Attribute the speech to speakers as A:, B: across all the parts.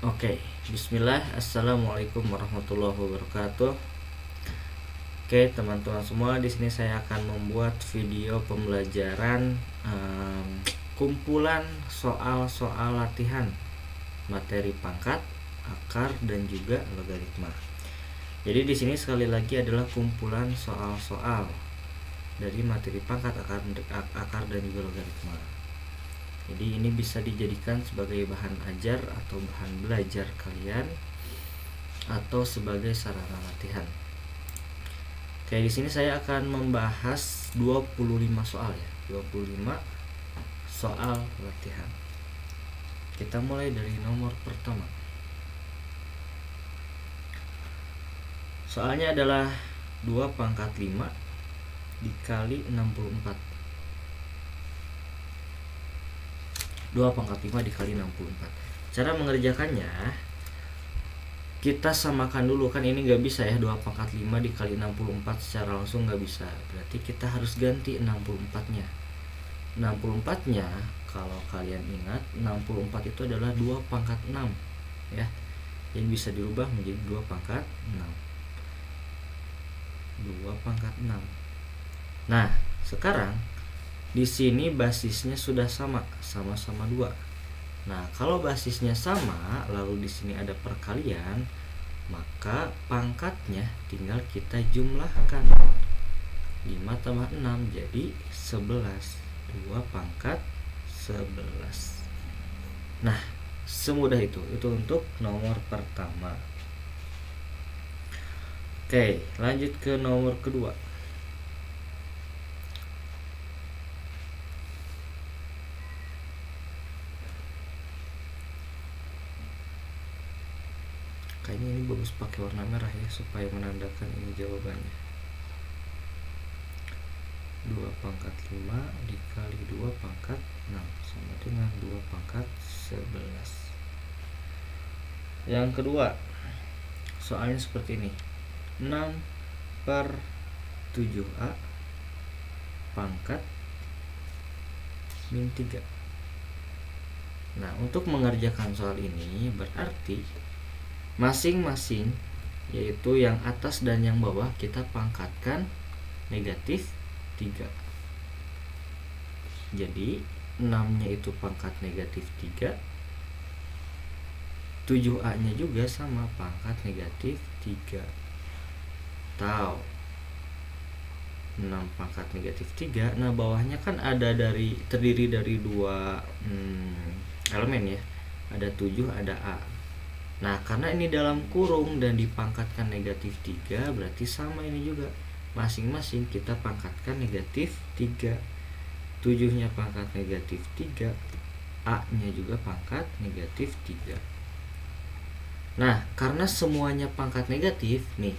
A: Oke, bismillah. Assalamualaikum warahmatullahi wabarakatuh. Oke, teman-teman semua, di sini saya akan membuat video pembelajaran kumpulan soal-soal latihan materi pangkat, akar, dan juga logaritma. Jadi di sini sekali lagi adalah kumpulan soal-soal dari materi pangkat, akar, dan juga logaritma. Jadi ini bisa dijadikan sebagai bahan ajar atau bahan belajar kalian atau sebagai sarana latihan. Oke, di sini saya akan membahas 25 soal ya. 25 soal latihan. Kita mulai dari nomor pertama. Soalnya adalah 2 pangkat 5 dikali 64. 2 pangkat 5 dikali 64. Cara mengerjakannya, kita samakan dulu, kan ini nggak bisa ya, 2 pangkat 5 dikali 64 secara langsung nggak bisa. Berarti kita harus ganti 64-nya. 64-nya, kalau kalian ingat, 64 itu adalah 2 pangkat 6 ya. Jadi bisa dirubah menjadi 2 pangkat 6. 2 pangkat 6. Nah, sekarang di sini basisnya sudah sama-sama 2. Nah, kalau basisnya sama, lalu di sini ada perkalian, maka pangkatnya tinggal kita jumlahkan. 5 tambah 6 jadi 11. 2 pangkat 11. Nah, semudah itu. Itu untuk nomor pertama. Oke, lanjut ke nomor kedua. Kayaknya ini bagus pakai warna merah ya, supaya menandakan ini jawabannya. 2 pangkat 5 dikali 2 pangkat 6 sama dengan 2 pangkat 11. Yang kedua, soalnya seperti ini. 6 per 7A pangkat min 3. Nah, untuk mengerjakan soal ini berarti masing-masing, yaitu yang atas dan yang bawah, kita pangkatkan negatif 3. Jadi 6-nya itu pangkat negatif 3, 7A-nya juga sama pangkat negatif 3. Atau 6 pangkat negatif 3. Nah, bawahnya kan terdiri dari 2 elemen ya. Ada 7, ada A. Nah, karena ini dalam kurung dan dipangkatkan negatif 3, berarti sama ini juga. Masing-masing kita pangkatkan negatif 3. 7-nya pangkat negatif 3, A-nya juga pangkat negatif 3. Nah, karena semuanya pangkat negatif nih,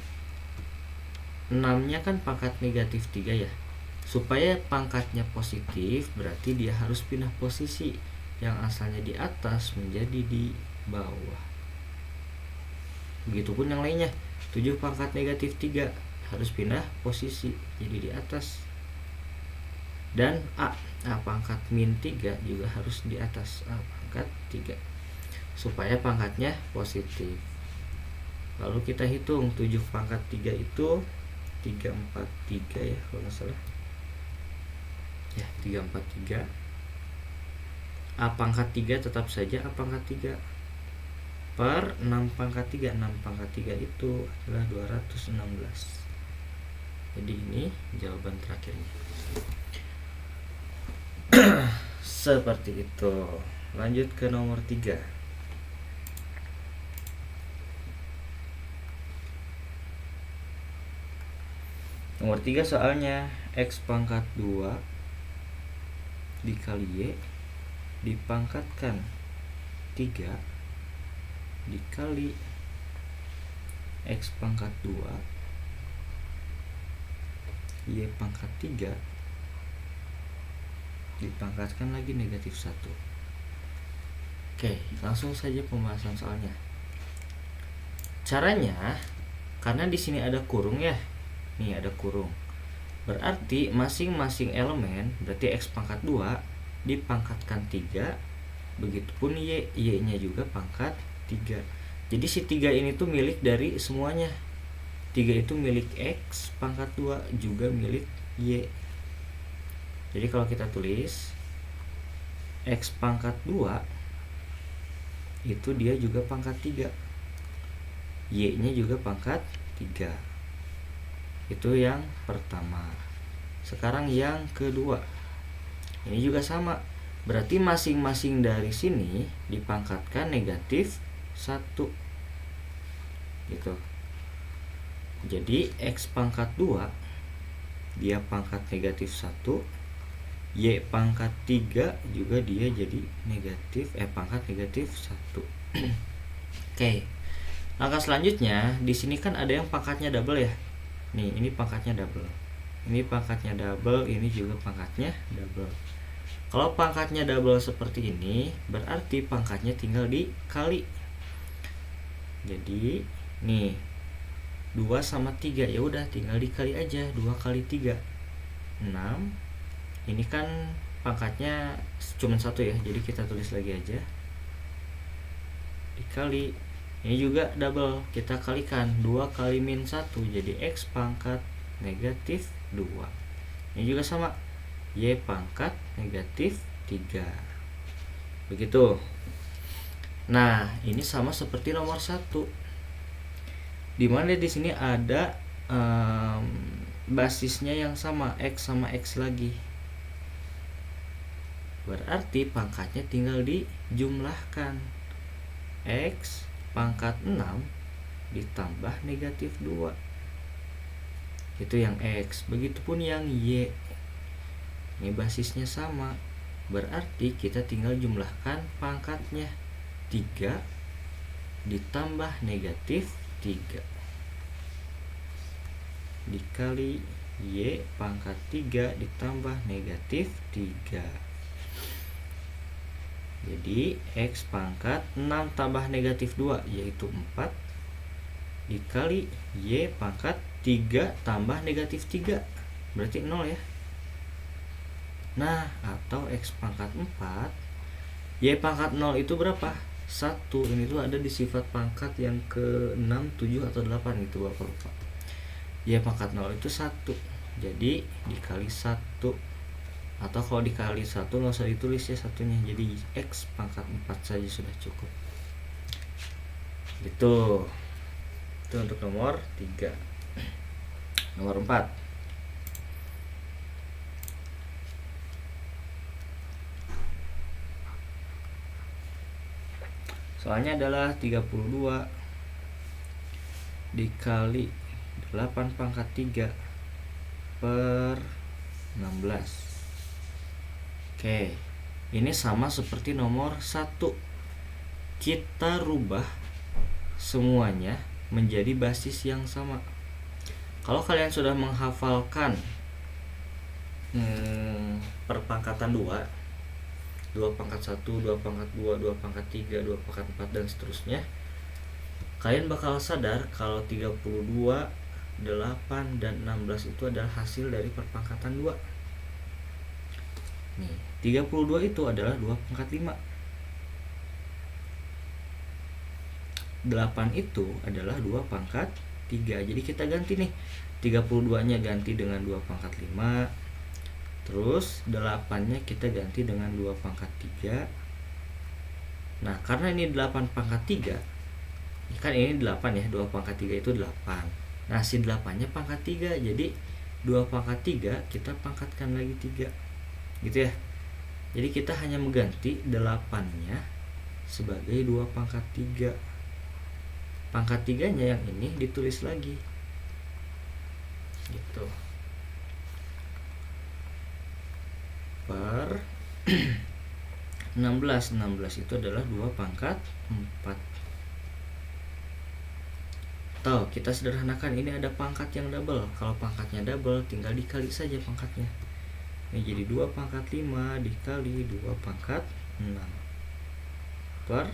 A: 6-nya kan pangkat negatif 3 ya. Supaya pangkatnya positif, berarti dia harus pindah posisi. Yang asalnya di atas menjadi di bawah. Begitupun yang lainnya. 7 pangkat negatif 3 harus pindah posisi jadi di atas. Dan A pangkat min 3 juga harus di atas A pangkat 3 supaya pangkatnya positif. Lalu kita hitung 7 pangkat 3 itu 343 ya kalau nggak salah ya, 343. A pangkat 3 tetap saja A pangkat 3 per 6 pangkat 3. 6 pangkat 3 itu adalah 216. Jadi ini jawaban terakhirnya. Seperti itu. Lanjut ke nomor 3. Nomor 3 soalnya X pangkat 2 dikali Y dipangkatkan 3 dikali X pangkat 2 Y pangkat 3 dipangkatkan lagi negatif 1. Oke, langsung saja pembahasan soalnya. Caranya, karena di sini ada kurung ya. Nih ada kurung. Berarti masing-masing elemen, berarti X pangkat 2 dipangkatkan 3. Begitupun Y-nya juga pangkat 3. Jadi si 3 ini tuh milik dari semuanya. 3 itu milik X pangkat 2, juga milik Y. Jadi kalau kita tulis X pangkat 2 itu dia juga pangkat 3, Y nya juga pangkat 3. Itu yang pertama. Sekarang yang kedua, ini juga sama, berarti masing-masing dari sini dipangkatkan negatif 1 gitu. Jadi X pangkat 2 dia pangkat negatif 1, Y pangkat 3 juga dia jadi pangkat negatif 1. Oke. Langkah selanjutnya, di sini kan ada yang pangkatnya double ya. Nih, ini pangkatnya double. Ini pangkatnya double, ini juga pangkatnya double. Kalau pangkatnya double seperti ini, berarti pangkatnya tinggal dikali. Jadi, nih 2 sama 3, ya udah tinggal dikali aja. 2 kali 3 6. Ini kan pangkatnya cuma 1 ya, jadi kita tulis lagi aja. Dikali, ini juga double, kita kalikan. 2 kali min 1 jadi X pangkat negatif 2. Ini juga sama, Y pangkat negatif 3. Begitu. Nah, ini sama seperti nomor 1. Dimana di sini ada basisnya yang sama, X sama X lagi. Berarti pangkatnya tinggal dijumlahkan. X pangkat 6 ditambah negatif 2. Itu yang X. Begitupun yang Y. Ini basisnya sama. Berarti kita tinggal jumlahkan pangkatnya. 3 ditambah negatif 3 dikali Y pangkat 3 ditambah negatif 3. Jadi X pangkat 6 tambah negatif 2 yaitu 4 dikali Y pangkat 3 tambah negatif 3, berarti 0 ya. Nah, atau X pangkat 4, Y pangkat 0 itu berapa? 1. Ini tuh ada di sifat pangkat yang ke 6, 7 atau 8 gitu, Bapak lupa. Y pangkat 0 itu 1. Jadi dikali 1. Atau kalau dikali 1 nggak usah ditulis ya satunya. Jadi X pangkat 4 saja sudah cukup. Gitu. Itu untuk nomor 3. Nomor 4. Soalnya adalah 32 dikali 8 pangkat 3 per 16. Oke, ini sama seperti nomor 1. Kita rubah semuanya menjadi basis yang sama. Kalau kalian sudah menghafalkan perpangkatan 2 pangkat 1, 2 pangkat 2, 2 pangkat 3, 2 pangkat 4 dan seterusnya, kalian bakal sadar kalau 32, 8 dan 16 itu adalah hasil dari perpangkatan 2. Nih, 32 itu adalah 2 pangkat 5. 8 itu adalah 2 pangkat 3. Jadi kita ganti nih, 32 nya ganti dengan 2 pangkat 5. Terus 8 nya kita ganti dengan 2 pangkat 3. Nah, karena ini 8 pangkat 3, kan ini 8 ya, 2 pangkat 3 itu 8. Nah, si 8 nya pangkat 3, jadi 2 pangkat 3 kita pangkatkan lagi 3 gitu ya. Jadi kita hanya mengganti 8 nya sebagai 2 pangkat 3. Pangkat 3 nya yang ini ditulis lagi gitu. Per 16 itu adalah 2 pangkat 4. Tuh, kita sederhanakan, ini ada pangkat yang double. Kalau pangkatnya double tinggal dikali saja pangkatnya. Ini jadi 2 pangkat 5 dikali 2 pangkat 6 per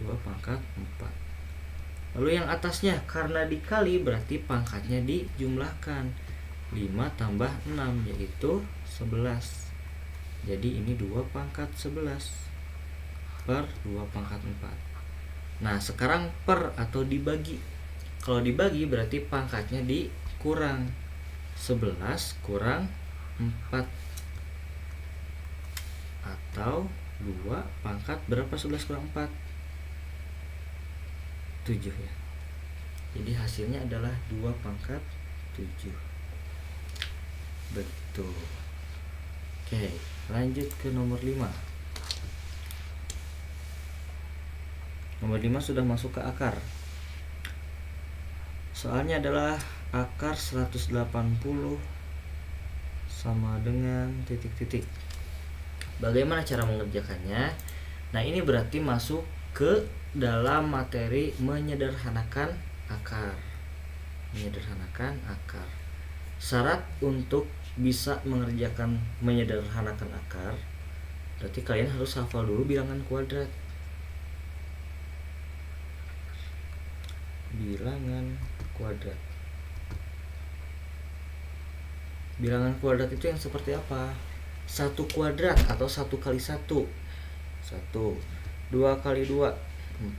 A: 2 pangkat 4. Lalu yang atasnya karena dikali berarti pangkatnya dijumlahkan. 5 tambah 6 yaitu 11. Jadi ini 2 pangkat 11 per 2 pangkat 4. Nah sekarang per atau dibagi. Kalau dibagi berarti pangkatnya dikurang. 11 kurang 4, atau 2 pangkat berapa 11 kurang 4? 7 ya. Jadi hasilnya adalah 2 pangkat 7. Betul. Oke, lanjut ke nomor 5. Nomor 5 sudah masuk ke akar. Soalnya adalah akar 180 sama dengan titik-titik. Bagaimana cara mengerjakannya? Nah, ini berarti masuk ke dalam materi menyederhanakan akar. Menyederhanakan akar. Syarat untuk bisa mengerjakan menyederhanakan akar, berarti kalian harus hafal dulu bilangan kuadrat. Bilangan kuadrat. Bilangan kuadrat itu yang seperti apa? 1 kuadrat atau 1 kali 1. 1, 2 kali 2,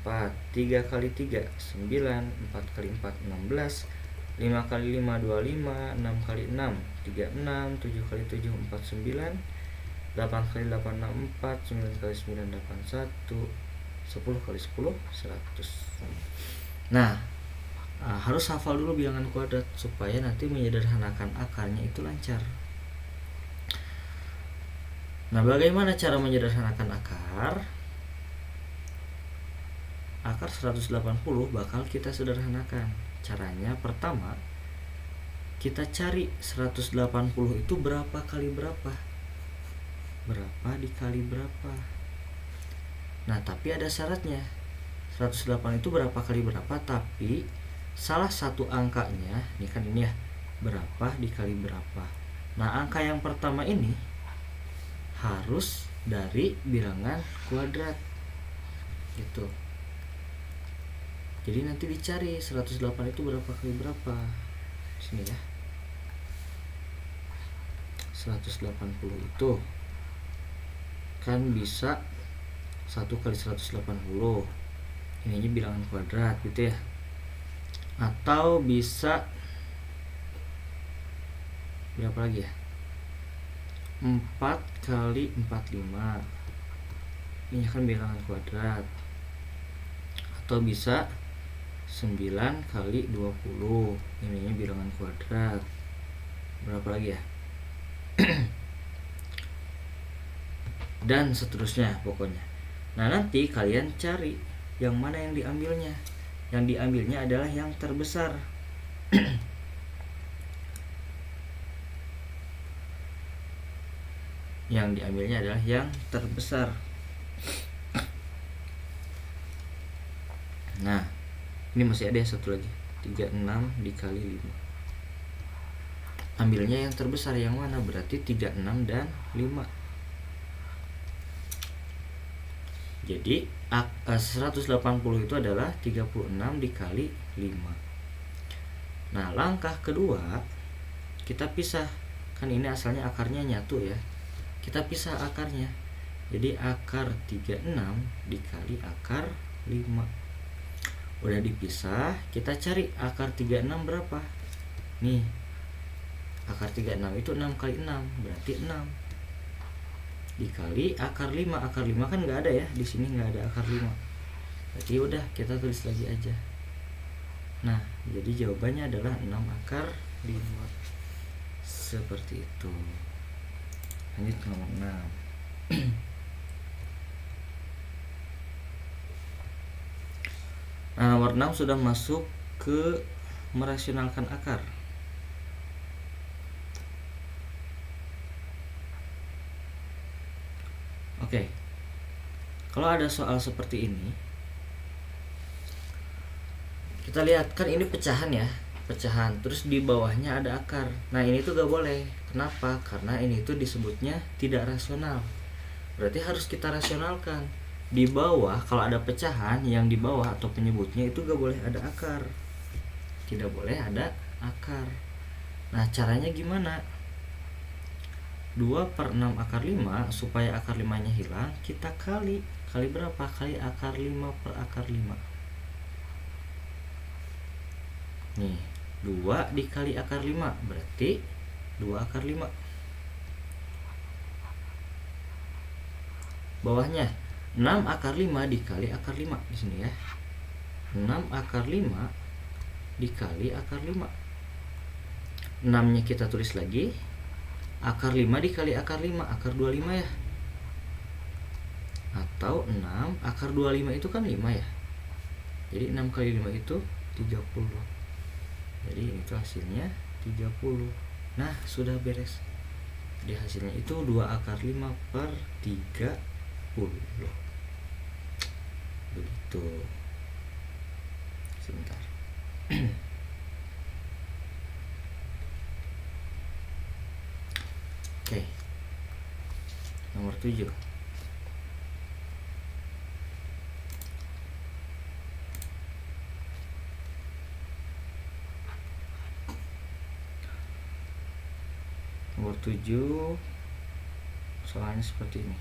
A: 4, 3 kali 3, 9, 4 kali 4, 16, 5 kali 5, 25, 6 kali 6, 36, 7 kali 7, 49, 8 kali 8, 64, 9 kali 9, 81, 10 kali 10, 100. Nah, harus hafal dulu bilangan kuadrat supaya nanti menyederhanakan akarnya itu lancar. Nah, bagaimana cara menyederhanakan akar? Akar 180 bakal kita sederhanakan. Caranya pertama, kita cari 180 itu berapa kali berapa? Berapa dikali berapa? Nah, tapi ada syaratnya. 108 itu berapa kali berapa, tapi salah satu angkanya, ini kan ini ya, berapa dikali berapa. Nah, angka yang pertama ini harus dari bilangan kuadrat gitu. Jadi nanti dicari 108 itu berapa kali berapa. Sini ya. 180 itu kan bisa 1 kali 180. Ininya bilangan kuadrat gitu ya. Atau bisa berapa lagi ya? 4 kali 45. Ini kan bilangan kuadrat. Atau bisa 9 kali 20. Ininya bilangan kuadrat. Berapa lagi ya? Dan seterusnya pokoknya. Nah, nanti kalian cari yang mana yang diambilnya. Yang diambilnya adalah yang terbesar. Yang diambilnya adalah yang terbesar. Nah, ini masih ada satu lagi, 36 dikali 5. Ambilnya yang terbesar yang mana? Berarti 36 dan 5. Jadi 180 itu adalah 36 dikali 5. Nah, langkah kedua, kita pisah. Kan ini asalnya akarnya nyatu ya. Kita pisah akarnya. Jadi akar 36 dikali akar 5. Udah dipisah, kita cari akar 36 berapa? Nih. Akar 36 itu 6 kali 6, berarti 6. Dikali akar 5. Akar 5 kan nggak ada ya. Di sini nggak ada akar 5. Berarti udah kita tulis lagi aja. Nah, jadi jawabannya adalah 6 akar 5. Seperti itu. Lanjut ke nomor 6. Nah, nomor 6 sudah masuk ke merasionalkan akar. Oke. Kalau ada soal seperti ini, kita lihat kan ini pecahan ya. Pecahan, terus di bawahnya ada akar. Nah, ini tuh gak boleh. Kenapa? Karena ini tuh disebutnya tidak rasional. Berarti harus kita rasionalkan. Di bawah, kalau ada pecahan, yang di bawah atau penyebutnya itu gak boleh ada akar. Tidak boleh ada akar. Nah, caranya gimana? 2/6 akar 5, supaya akar 5 nya hilang, kita kali. Kali berapa? Kali akar 5 per akar 5. Nih, 2 dikali akar 5 berarti 2 akar 5. Bawahnya 6 akar 5 dikali akar 5 di sini ya. 6 akar 5 dikali akar 5. 6-nya kita tulis lagi. Akar 5 dikali akar 5, akar 25 ya. Atau 6 akar 25 itu kan 5 ya. Jadi 6 kali 5 itu 30. Jadi ini tuh hasilnya 30. Nah, sudah beres. Jadi hasilnya itu 2 akar 5 per 30. Begitu. Sebentar. Oke. Nomor 7. Nomor 7 soalnya seperti ini.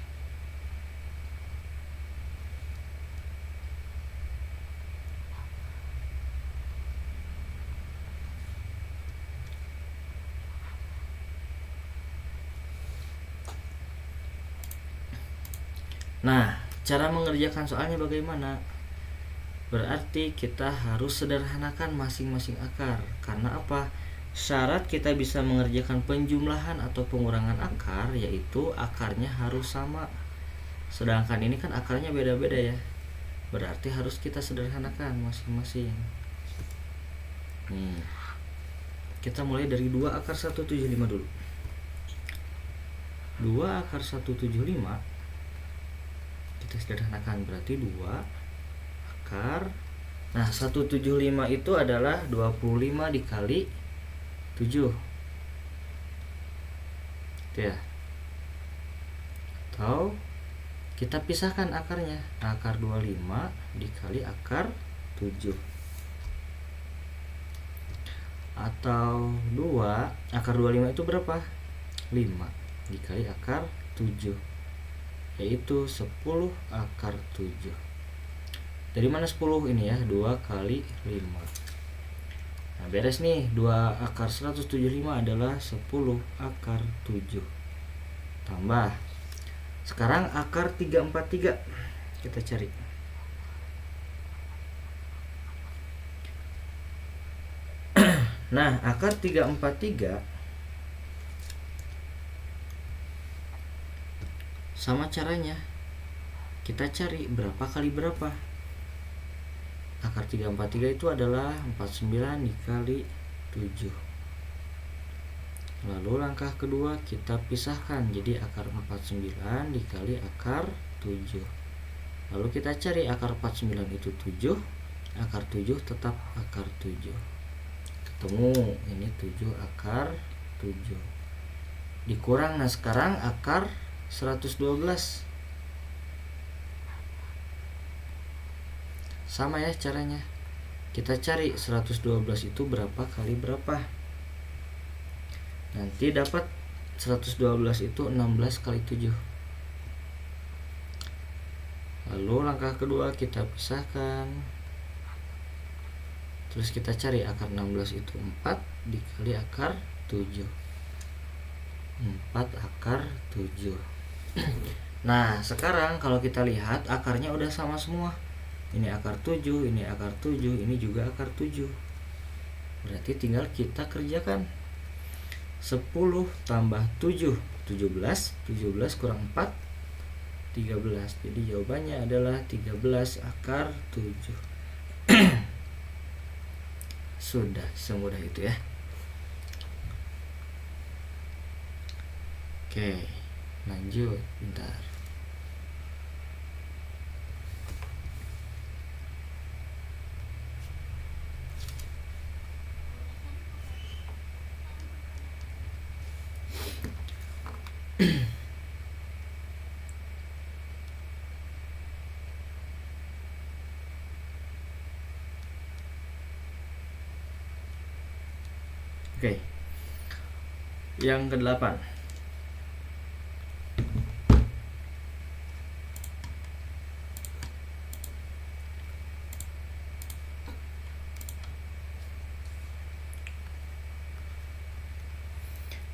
A: Nah, cara mengerjakan soalnya bagaimana? Berarti kita harus sederhanakan masing-masing akar. Karena apa? Syarat kita bisa mengerjakan penjumlahan atau pengurangan akar yaitu akarnya harus sama. Sedangkan ini kan akarnya beda-beda ya. Berarti harus kita sederhanakan masing-masing. Kita mulai dari 2 akar 175 dulu. 2 akar 175 kita sederhanakan berarti 2 akar. Nah, 175 itu adalah 25 dikali 7. Itu ya. Atau kita pisahkan akarnya. Akar 25 dikali akar 7. Atau 2 akar 25 itu berapa? 5 dikali akar 7, yaitu 10 akar 7. Dari mana 10 ini ya? 2 kali 5. Nah, beres nih. 2 akar 175 adalah 10 akar 7. Tambah. Sekarang akar 343 kita cari. Nah, akar 343 sama caranya. Kita cari berapa kali berapa. Akar 343 itu adalah 49 dikali 7. Lalu langkah kedua kita pisahkan. Jadi akar 49 dikali akar 7. Lalu kita cari akar 49 itu 7. Akar 7 tetap akar 7. Ketemu. Ini 7 akar 7. Dikurang. Nah, sekarang akar 112. Sama ya caranya. Kita cari 112 itu berapa kali berapa. Nanti dapat 112 itu 16 kali 7. Lalu langkah kedua kita pisahkan. Terus kita cari akar 16 itu 4 dikali akar 7. 4 akar 7. Nah, sekarang kalau kita lihat akarnya udah sama semua. Ini akar 7, ini akar 7, ini juga akar 7. Berarti tinggal kita kerjakan. 10 tambah 7, 17. 17 kurang 4, 13. Jadi jawabannya adalah 13 akar 7. Sudah semudah itu ya. Oke, lanjut bentar. Oke. Yang ke-8.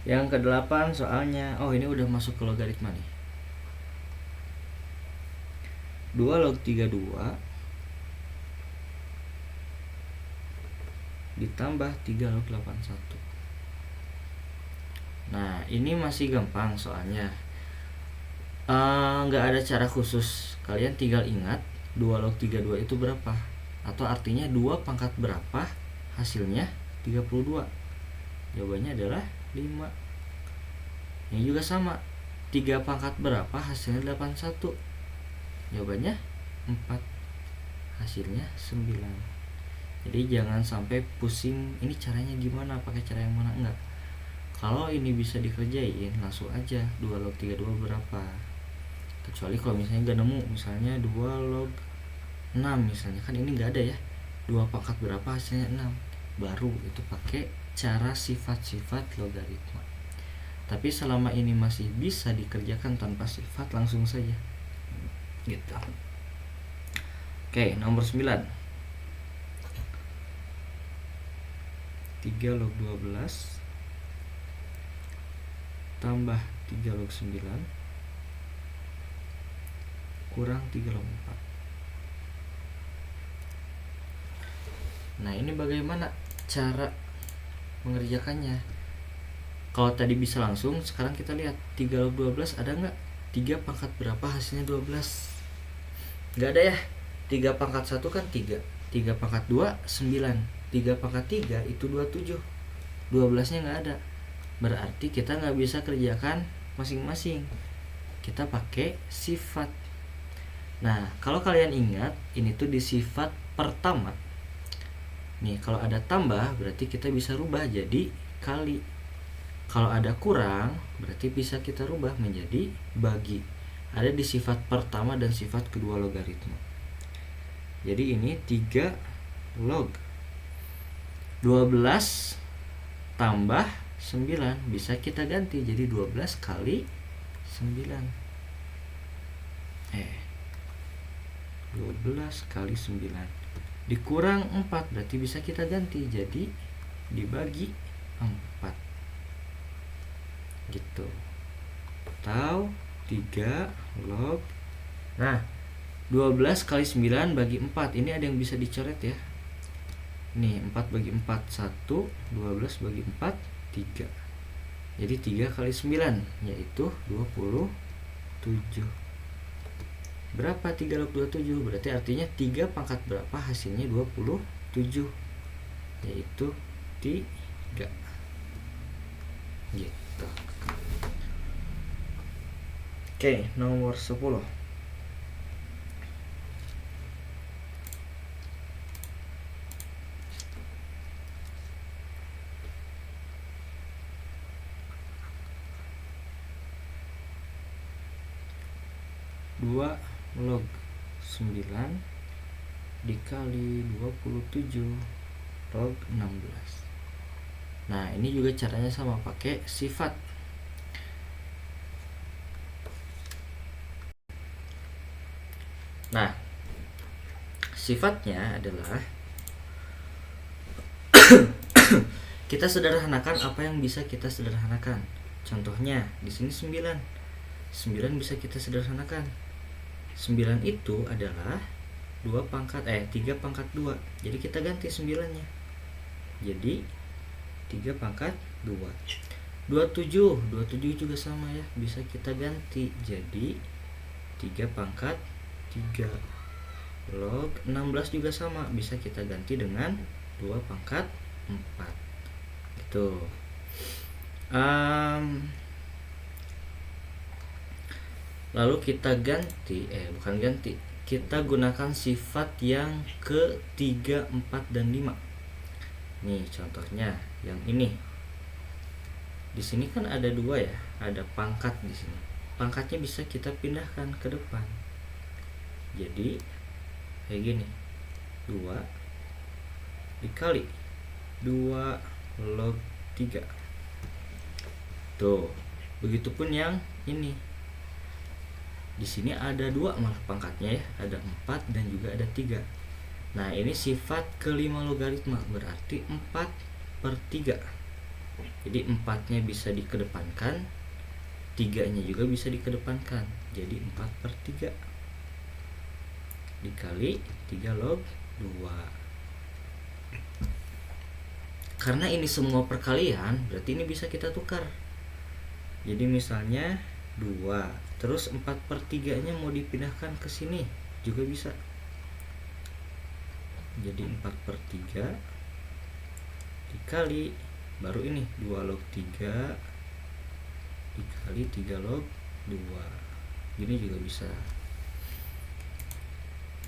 A: Yang ke-8 soalnya, oh ini udah masuk ke logaritma nih. 2 log 32 ditambah 3 log 81. Nah ini masih gampang soalnya, nggak ada cara khusus. Kalian tinggal ingat 2 log 32 itu berapa, atau artinya 2 pangkat berapa hasilnya 32. Jawabannya adalah 5. Ini juga sama, 3 pangkat berapa hasilnya 81. Jawabannya 4. Hasilnya 9. Jadi jangan sampai pusing ini caranya gimana, pakai cara yang mana, enggak. Kalau ini bisa dikerjain langsung aja 2 log 32 berapa. Kecuali kalau misalnya gak nemu, misalnya 2 log 6 misalnya, kan ini gak ada ya 2 pangkat berapa hasilnya 6, baru itu pakai cara sifat-sifat logaritma. Tapi selama ini masih bisa dikerjakan tanpa sifat, langsung saja gitu. Oke, nomor 9. 3 log 12 tambah 3 log 9 kurang 3 log 4. Nah ini bagaimana cara mengerjakannya? Kalau tadi bisa langsung, sekarang kita lihat 3 log 12 ada nggak? 3 pangkat berapa hasilnya 12? Nggak ada ya. 3 pangkat 1 kan 3, 3 pangkat 2 9, 3 pangkat 3 itu 27, 12 nya nggak ada. Berarti kita nggak bisa kerjakan masing-masing, kita pakai sifat. Nah kalau kalian ingat, ini tuh di sifat pertama nih, kalau ada tambah berarti kita bisa rubah jadi kali, kalau ada kurang berarti bisa kita rubah menjadi bagi. Ada di sifat pertama dan sifat kedua logaritma. Jadi ini 3 log 12 tambah 9 bisa kita ganti jadi 12 kali 9. 12 kali 9 dikurang 4 berarti bisa kita ganti jadi dibagi 4 gitu, atau 3 log. Nah 12 kali 9 bagi 4, ini ada yang bisa dicoret ya. Nih 4 bagi 4 1, 12 bagi 4 3. Jadi 3 kali 9 yaitu 27. Berapa 3 log 27? Berarti artinya 3 pangkat berapa hasilnya 27, yaitu 3 gitu. Oke, nomor 10. 2 log 9 dikali 27 log 16. Nah ini juga caranya sama, pakai sifat. Nah sifatnya adalah kita sederhanakan apa yang bisa kita sederhanakan. Contohnya di sini 9 bisa kita sederhanakan. 9 itu adalah 3 pangkat 2. Jadi kita ganti 9-nya. Jadi 3 pangkat 2. 27 juga sama ya, bisa kita ganti jadi 3 pangkat 3. Log 16 juga sama, bisa kita ganti dengan 2 pangkat 4 gitu. Lalu kita kita gunakan sifat yang ke 3, 4, dan 5. Nih contohnya yang ini. Di sini kan ada 2 ya, ada pangkat di sini. Pangkatnya bisa kita pindahkan ke depan. Jadi kayak gini. 2 dikali 2 log 3. Tuh, begitupun yang ini. Di sini ada 2 malah pangkatnya ya, ada 4 dan juga ada 3. Nah ini sifat kelima logaritma, berarti 4/3. Jadi 4-nya bisa dikedepankan, 3-nya juga bisa dikedepankan. Jadi 4/3 dikali 3 log 2. Karena ini semua perkalian, berarti ini bisa kita tukar. Jadi misalnya 2, terus 4/3-nya mau dipindahkan ke sini juga bisa. Jadi 4/3 dikali, baru ini 2 log 3 dikali 3 log 2. Gini juga bisa.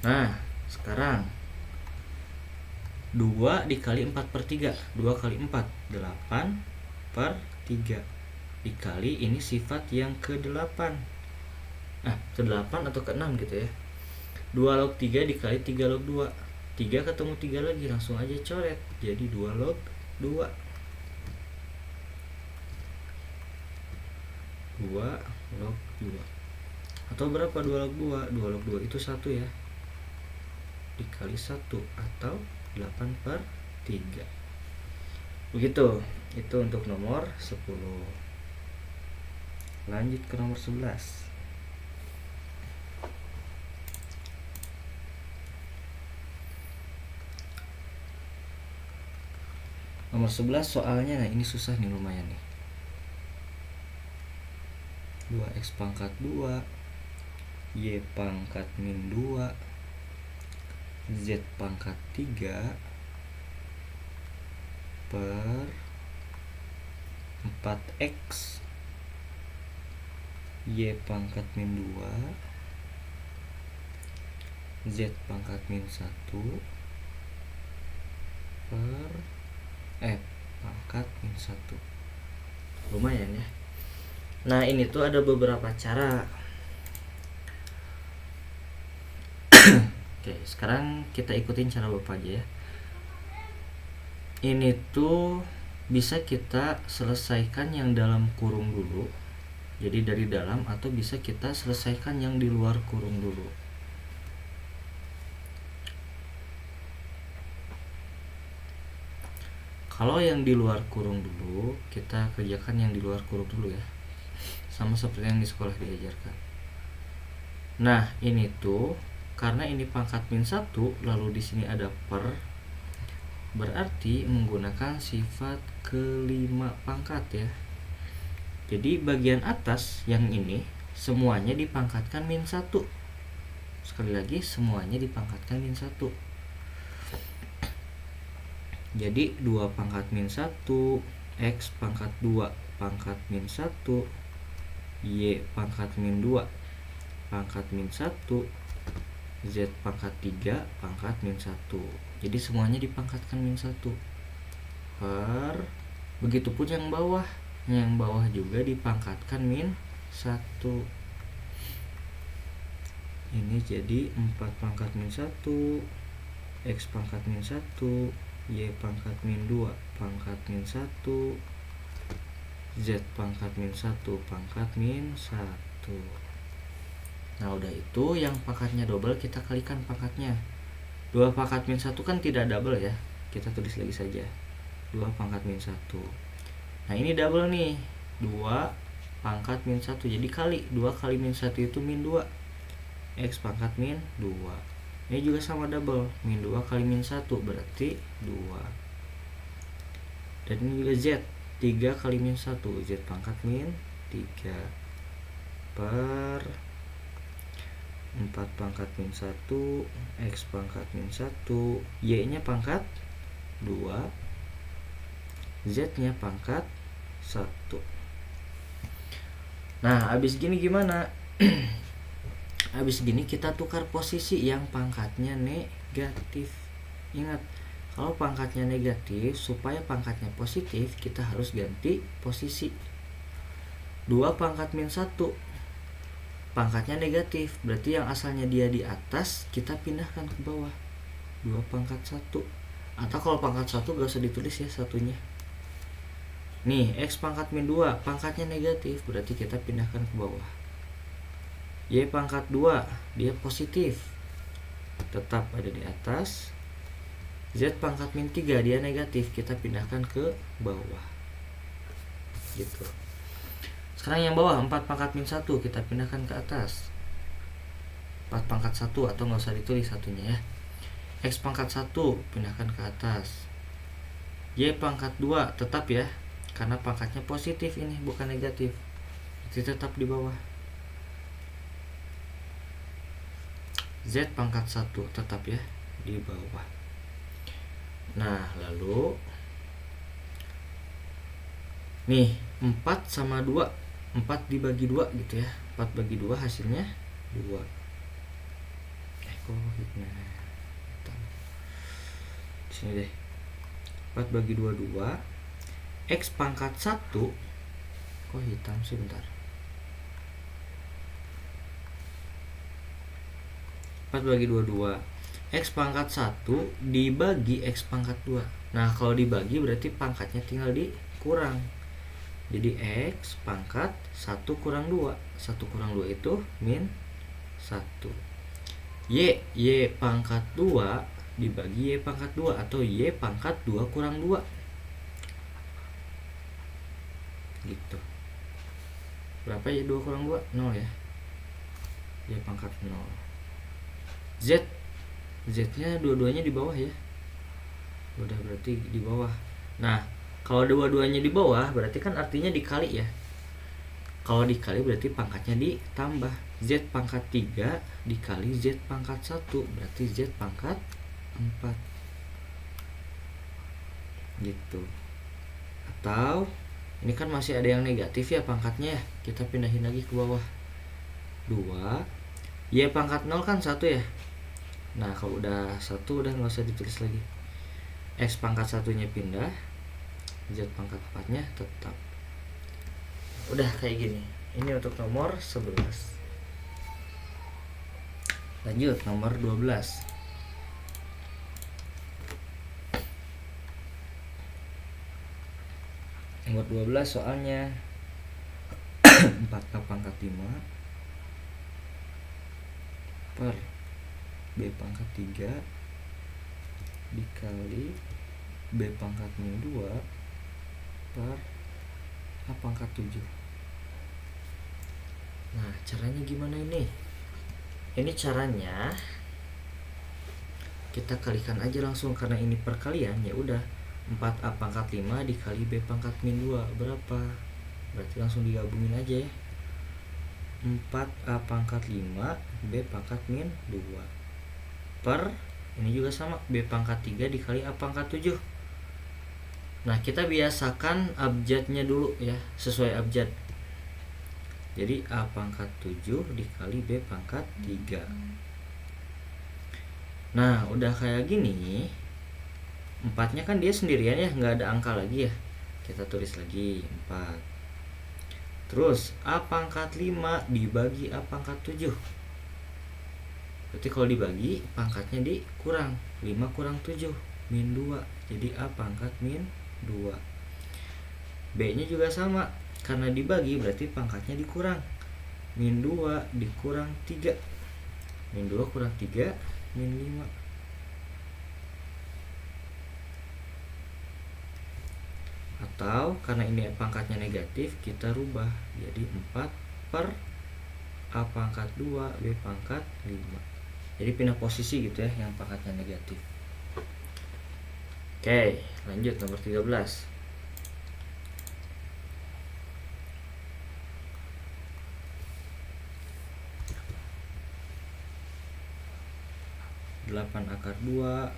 A: Nah, sekarang 2 dikali 4/3, 2 kali 4, 8/3 dikali ini sifat yang ke-8. Ke-8 atau ke-6 gitu ya. 2 log 3 dikali 3 log 2. 3 ketemu 3 lagi, langsung aja coret. Jadi 2 log 2. 2 log 2. Atau berapa 2 log 2? 2 log 2 itu 1 ya. Dikali 1 atau 8/3. Begitu. Itu untuk nomor 10. Lanjut ke nomor 11. Nomor 11 soalnya, nah ini susah nih, lumayan nih. 2x pangkat 2 y pangkat min 2 z pangkat 3 per 4x y pangkat min 2 z pangkat min 1 per f pangkat min 1. Lumayan ya. Nah, ini tuh ada beberapa cara. Oke, sekarang kita ikutin cara Bapak aja ya. Ini tuh bisa kita selesaikan yang dalam kurung dulu. Jadi dari dalam, atau bisa kita selesaikan yang di luar kurung dulu. Kalau yang di luar kurung dulu, kita kerjakan yang di luar kurung dulu ya. Sama seperti yang di sekolah diajarkan. Nah, ini tuh karena ini pangkat min 1, lalu di sini ada per, berarti menggunakan sifat kelima pangkat ya. Jadi bagian atas yang ini semuanya dipangkatkan min 1. Sekali lagi, semuanya dipangkatkan min 1. Jadi 2 pangkat min 1, x pangkat 2 pangkat min 1, y pangkat min 2 pangkat min 1, z pangkat 3 pangkat min 1. Jadi semuanya dipangkatkan min 1 per, begitupun yang bawah. Yang bawah juga dipangkatkan min 1. Ini jadi 4 pangkat min 1, x pangkat min 1, y pangkat min 2 pangkat min 1, z pangkat min 1 pangkat min 1. Nah, udah itu yang pangkatnya double kita kalikan pangkatnya. 2 pangkat min 1 kan tidak double ya. Kita tulis lagi saja. 2 pangkat min 1. Nah, ini double nih. 2 pangkat min 1. Jadi kali 2 kali min 1 itu min 2. X pangkat min 2. Ini juga sama double. Min 2 kali min 1 berarti 2. Dan ini juga Z. 3 kali min 1, Z pangkat min 3 per 4 pangkat min 1, X pangkat min 1, Y nya pangkat 2, Z nya pangkat 1. Nah, habis gini gimana? Habis gini kita tukar posisi yang pangkatnya negatif. Ingat, kalau pangkatnya negatif, supaya pangkatnya positif, kita harus ganti posisi. 2 pangkat min 1 pangkatnya negatif, berarti yang asalnya dia di atas kita pindahkan ke bawah. 2 pangkat 1. Atau kalau pangkat 1 gak usah ditulis ya satunya. Nih, X pangkat min 2 pangkatnya negatif, berarti kita pindahkan ke bawah. Y pangkat 2 dia positif, tetap ada di atas. Z pangkat min 3 dia negatif, kita pindahkan ke bawah. gitu. Sekarang yang bawah 4 pangkat min 1 kita pindahkan ke atas. 4 pangkat 1 atau nggak usah ditulis satunya ya. X pangkat 1 pindahkan ke atas. Y pangkat 2 tetap ya, karena pangkatnya positif ini bukan negatif, jadi tetap di bawah. Z pangkat 1 tetap ya di bawah. Nah lalu nih 4 sama 2, 4 dibagi 2 gitu ya, 4 bagi 2 hasilnya 2. Sini deh, 4 bagi 2 2. X pangkat 1, kok hitam sih, bentar. 4 bagi 2 2. X pangkat 1 dibagi X pangkat 2. Nah kalau dibagi berarti pangkatnya tinggal dikurang. Jadi X pangkat 1 kurang 2. 1 kurang 2 itu min 1. Y pangkat 2 dibagi Y pangkat 2 atau Y pangkat 2 kurang 2 gitu. Berapa ya 2 kurang 2? 0 ya. Y pangkat 0. Z nya dua-duanya di bawah ya, udah berarti di bawah. Nah kalau dua-duanya di bawah berarti kan artinya dikali ya. Kalau dikali berarti pangkatnya ditambah. Z pangkat 3 dikali Z pangkat 1 berarti Z pangkat 4 gitu. Atau ini kan masih ada yang negatif ya pangkatnya ya, kita pindahin lagi ke bawah. 2 Y pangkat 0 kan 1 ya. Nah kalau udah 1 udah nggak usah ditulis lagi. X pangkat 1-nya pindah, Z pangkat 4-nya tetap. Udah kayak gini. Ini untuk nomor 11. Lanjut nomor 12. Nomor 12 soalnya 4K pangkat 5 per B pangkat 3 dikali B pangkat min 2 per A pangkat 7. Nah caranya gimana ini? Ini caranya kita kalikan aja langsung, karena ini perkalian ya udah. 4A pangkat 5 dikali B pangkat min 2 berapa? Berarti langsung digabungin aja ya. 4A pangkat 5 B pangkat min 2 per ini juga sama B pangkat 3 dikali A pangkat 7. Nah kita biasakan abjadnya dulu ya, sesuai abjad. Jadi A pangkat 7 dikali B pangkat 3. Nah udah kayak gini, 4-nya kan dia sendirian ya, nggak ada angka lagi ya, kita tulis lagi 4. Terus A pangkat 5 dibagi A pangkat 7. Berarti kalau dibagi pangkatnya dikurang, 5 kurang 7 min 2. Jadi A pangkat min 2. B nya juga sama, karena dibagi berarti pangkatnya dikurang, min 2 dikurang 3. Min 2 kurang 3 min 5. Atau karena ini pangkatnya negatif, kita rubah jadi 4 per A pangkat 2 B pangkat 5. Jadi pindah posisi gitu ya, yang pangkatnya negatif. Oke, lanjut nomor 13. 8 akar 2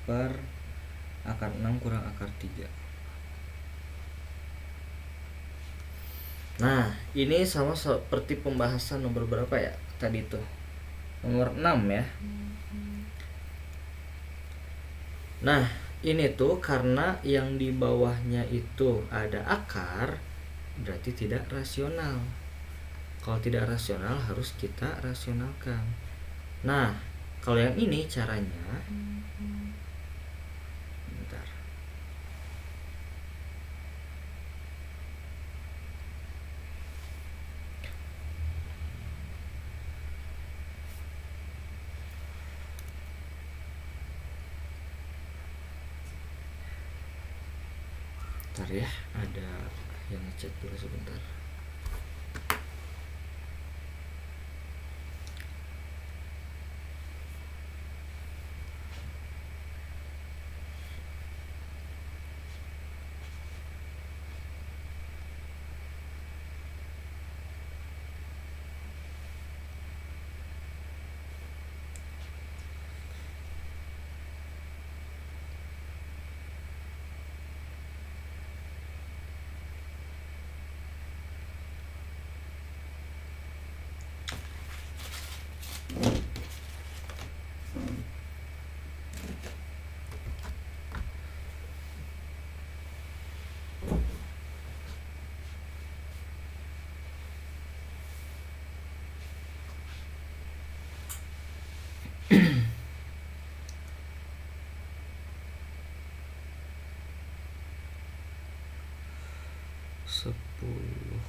A: per akar 6 kurang akar 3. Nah ini sama seperti pembahasan nomor berapa ya tadi tuh, nomor 6 ya. Nah ini tuh karena yang di bawahnya itu ada akar, berarti tidak rasional. Kalau tidak rasional harus kita rasionalkan. Nah kalau yang ini caranya, bentar. Bentar ya, ada yang ngecek dulu sebentar. Sepuluh.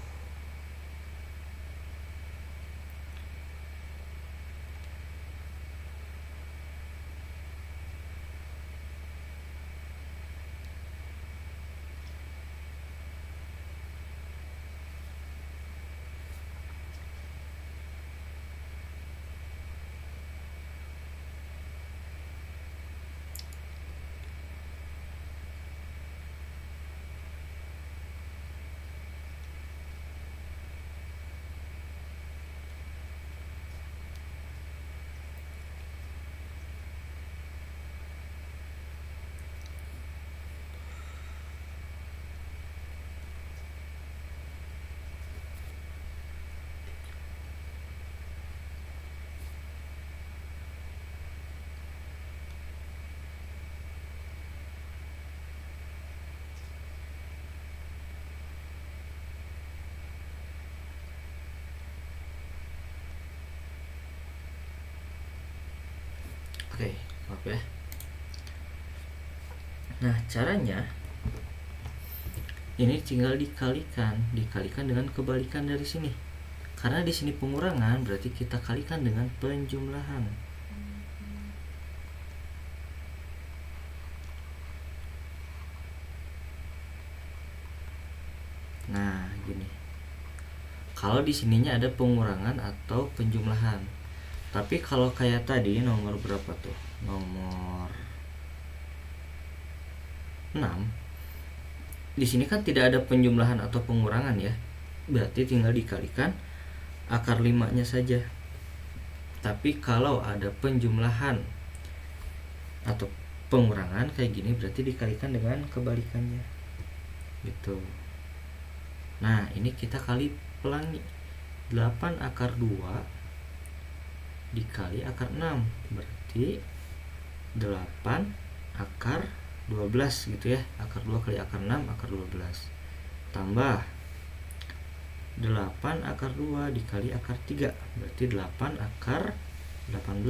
A: Oke, maaf ya. Nah, caranya ini tinggal dikalikan dengan kebalikan dari sini. Karena di sini pengurangan, berarti kita kalikan dengan penjumlahan. Nah, gini. Kalau di sininya ada pengurangan atau penjumlahan. Tapi kalau kayak tadi nomor berapa tuh? Nomor 6. Di sini kan tidak ada penjumlahan atau pengurangan ya. Berarti tinggal dikalikan akar 5-nya saja. Tapi kalau ada penjumlahan atau pengurangan kayak gini, berarti dikalikan dengan kebalikannya. Gitu. Nah, ini kita kali pelangi. 8 akar 2 dikali akar 6, berarti 8 akar 12 gitu ya. Akar 2 kali akar 6, akar 12. Tambah 8 akar 2 dikali akar 3, berarti 8 akar 18.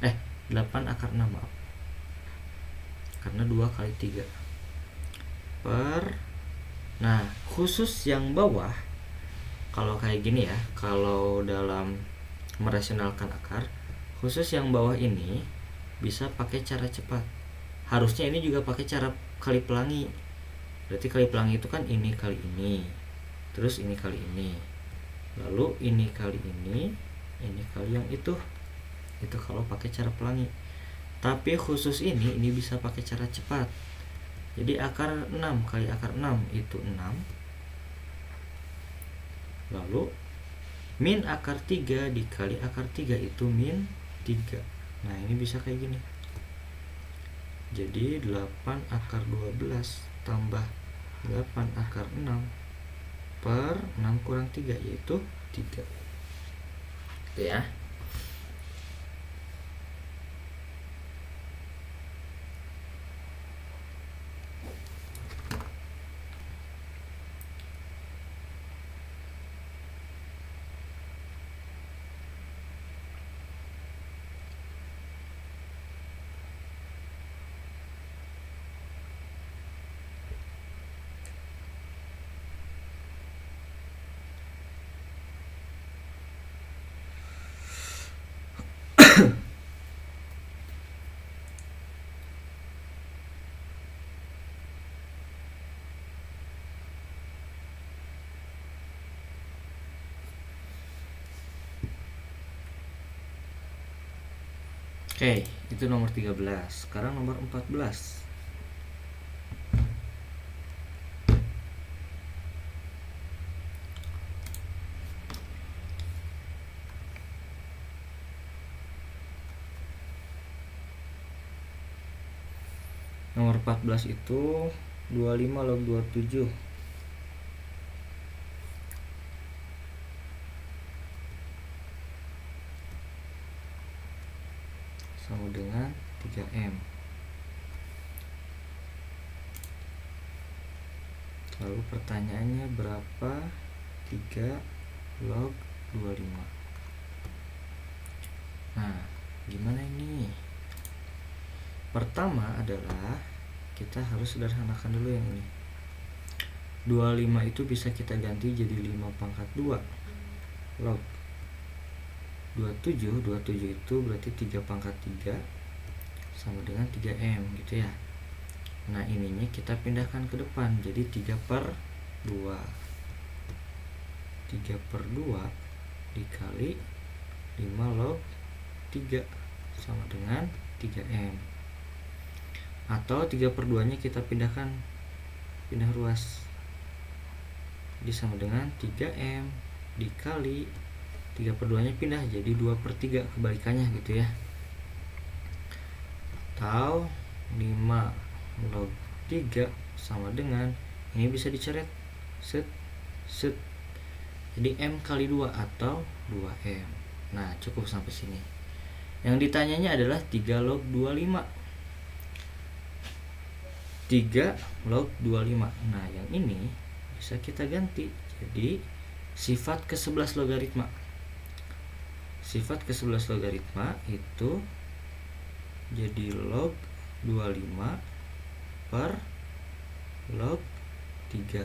A: 8 akar 6, maaf. Karena 2 kali 3 Nah, khusus yang bawah, kalau kayak gini ya, kalau dalam merasionalkan akar, khusus yang bawah ini bisa pakai cara cepat. Harusnya ini juga pakai cara kali pelangi. Berarti kali pelangi itu kan ini kali ini, terus ini kali ini, lalu ini kali ini kali yang itu kalau pakai cara pelangi. Tapi khusus ini bisa pakai cara cepat. Jadi akar 6 kali akar 6 itu 6. Lalu min akar 3 dikali akar 3 itu min 3. Nah, ini bisa kayak gini. Jadi 8 akar 12 tambah 8 akar 6 per 6 kurang 3, yaitu 3. Itu ya. Oke, itu nomor 13. Sekarang nomor 14. Nomor 14 itu 25 log 27 sama dengan 3M. Lalu pertanyaannya berapa 3 log 25? Nah, gimana ini? Pertama adalah kita harus sederhanakan dulu yang ini. 25 itu bisa kita ganti jadi 5 pangkat 2 log 27. 27 itu berarti 3 pangkat 3 sama dengan 3M gitu ya. Nah, ininya kita pindahkan ke depan jadi 3 per 2. 3 per 2 dikali 5 log 3 sama dengan 3M. Atau 3 per 2 nya kita pindah ruas, jadi sama dengan 3M dikali 3 per 2 nya pindah jadi 2 per 3, kebalikannya gitu ya. Atau 5 log 3 sama dengan, ini bisa dicoret set. Jadi M kali 2 atau 2M. Nah, cukup sampai sini. Yang ditanyanya adalah 3 log 25. 3 log 25. Nah, yang ini bisa kita ganti jadi sifat ke-11 logaritma. Sifat ke-11 logaritma itu jadi log 25 per log 3.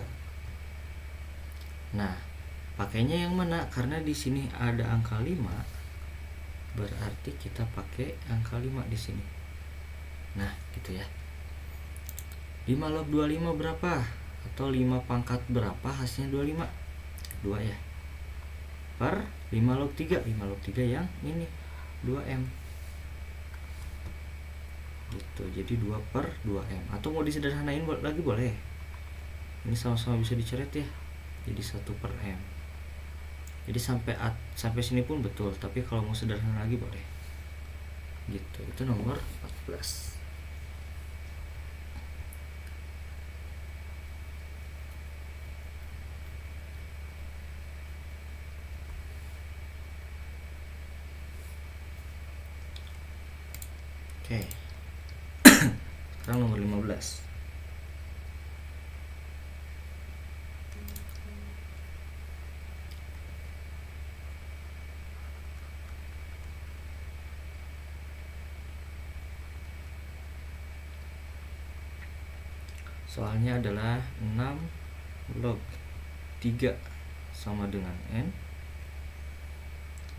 A: Nah, pakainya yang mana? Karena di sini ada angka 5, berarti kita pakai angka 5 di sini. Nah, gitu ya. 5 log 25 berapa? Atau 5 pangkat berapa hasilnya 25? 2 ya. Per 5 log 3. 5 log 3 yang ini 2M. Gitu. Jadi 2 per 2M. Atau mau disederhanain lagi boleh. Ini sama-sama bisa dicoret ya. Jadi 1 per M. Jadi sampai sini pun betul, tapi kalau mau sederhana lagi boleh. Gitu. Itu nomor 14. Oke. Sekarang nomor 15. Soalnya adalah 6 log 3 sama dengan N.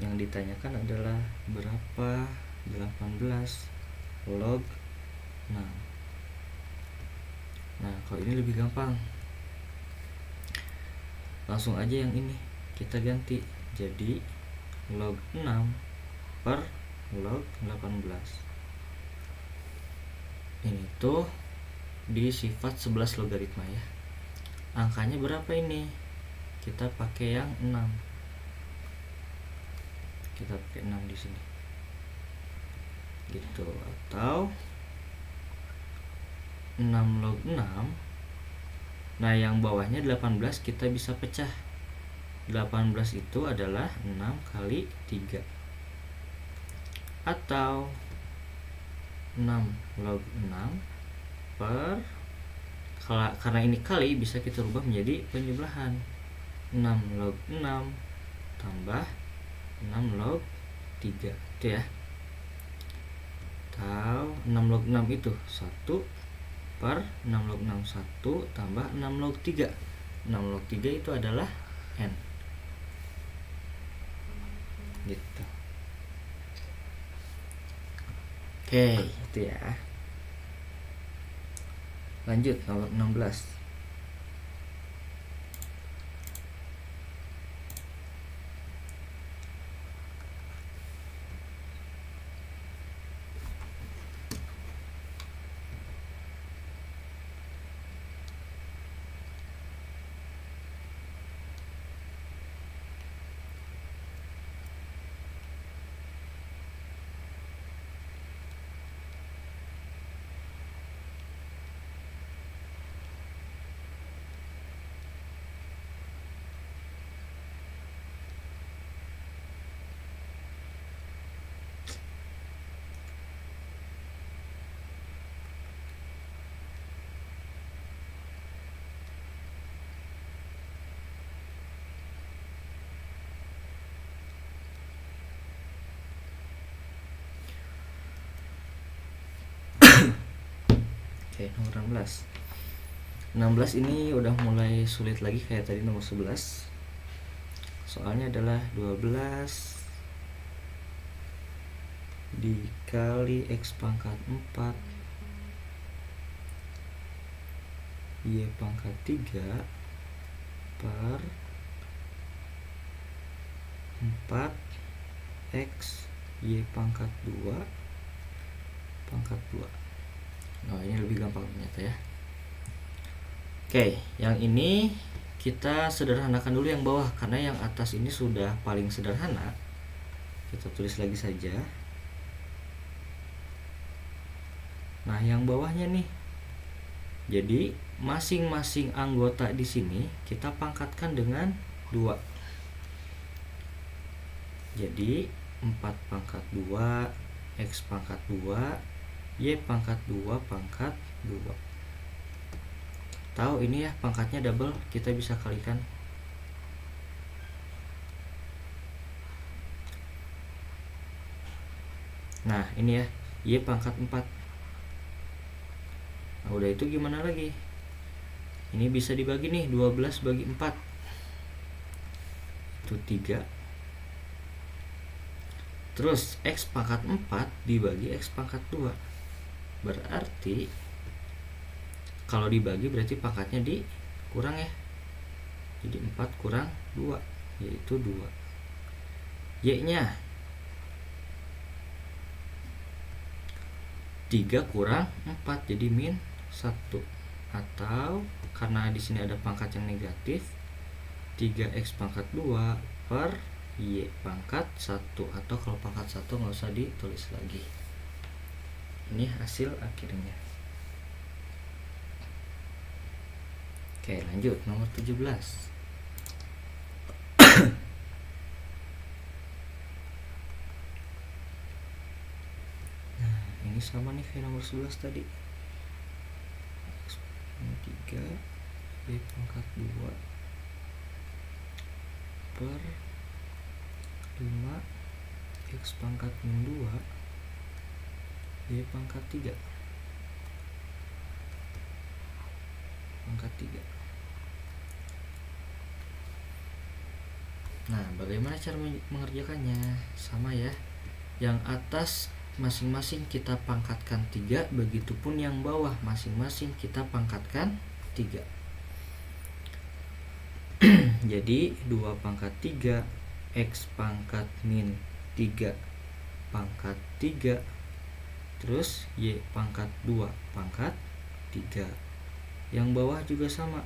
A: Yang ditanyakan adalah berapa 18 log 6. Nah, kalau ini lebih gampang. Langsung aja yang ini kita ganti jadi log 6 per log 18. Ini tuh di sifat 11 logaritma ya. Angkanya berapa ini? Kita pakai yang 6. Kita pakai 6 di sini. Gitu. Atau 6 log 6. Nah, yang bawahnya 18 kita bisa pecah. 18 itu adalah 6 kali 3. Atau 6 log 6 per, karena ini kali bisa kita rubah menjadi penjumlahan. 6 log 6 tambah 6 log 3 itu ya. Atau 6 log 6 itu 1 per 6 log 6 1 tambah 6 log 3. 6 log 3 itu adalah N. Gitu. Oke, itu ya. Lanjut nomor 16. Oke, nomor 16. 16 ini udah mulai sulit lagi kayak tadi nomor 11. Soalnya adalah 12 dikali X pangkat 4 Y pangkat 3 per 4 X Y pangkat 2 pangkat 2. Nah, ini lebih gampang ternyata ya. Oke, yang ini kita sederhanakan dulu yang bawah, karena yang atas ini sudah paling sederhana. Kita tulis lagi saja. Nah, yang bawahnya nih. Jadi, masing-masing anggota di sini kita pangkatkan dengan 2. Jadi, 4 pangkat 2 X pangkat 2 Y pangkat 2 pangkat 2. Tahu ini ya, pangkatnya double, kita bisa kalikan. Nah, ini ya, Y pangkat 4. Nah, udah itu gimana lagi? Ini bisa dibagi nih, 12 bagi 4. Itu 3. Terus X pangkat 4 dibagi X pangkat 2. Berarti kalau dibagi berarti pangkatnya dikurang ya. Jadi 4 kurang 2 yaitu 2. Y-nya 3 kurang 4 jadi min 1. Atau karena di sini ada pangkat yang negatif, 3X pangkat 2 per Y pangkat 1. Atau kalau pangkat 1 nggak usah ditulis lagi. Ini hasil akhirnya. Oke, lanjut nomor 17. Nah, ini sama nih kayak nomor 11 tadi. X pangkat 3 Y pangkat 2 per 5 X pangkat 2 Y pangkat 3 pangkat 3. Nah, bagaimana cara mengerjakannya? Sama ya. Yang atas masing-masing kita pangkatkan 3, begitupun yang bawah masing-masing kita pangkatkan 3. Jadi 2 pangkat 3 X pangkat min 3 pangkat 3 terus Y pangkat 2 pangkat 3. Yang bawah juga sama,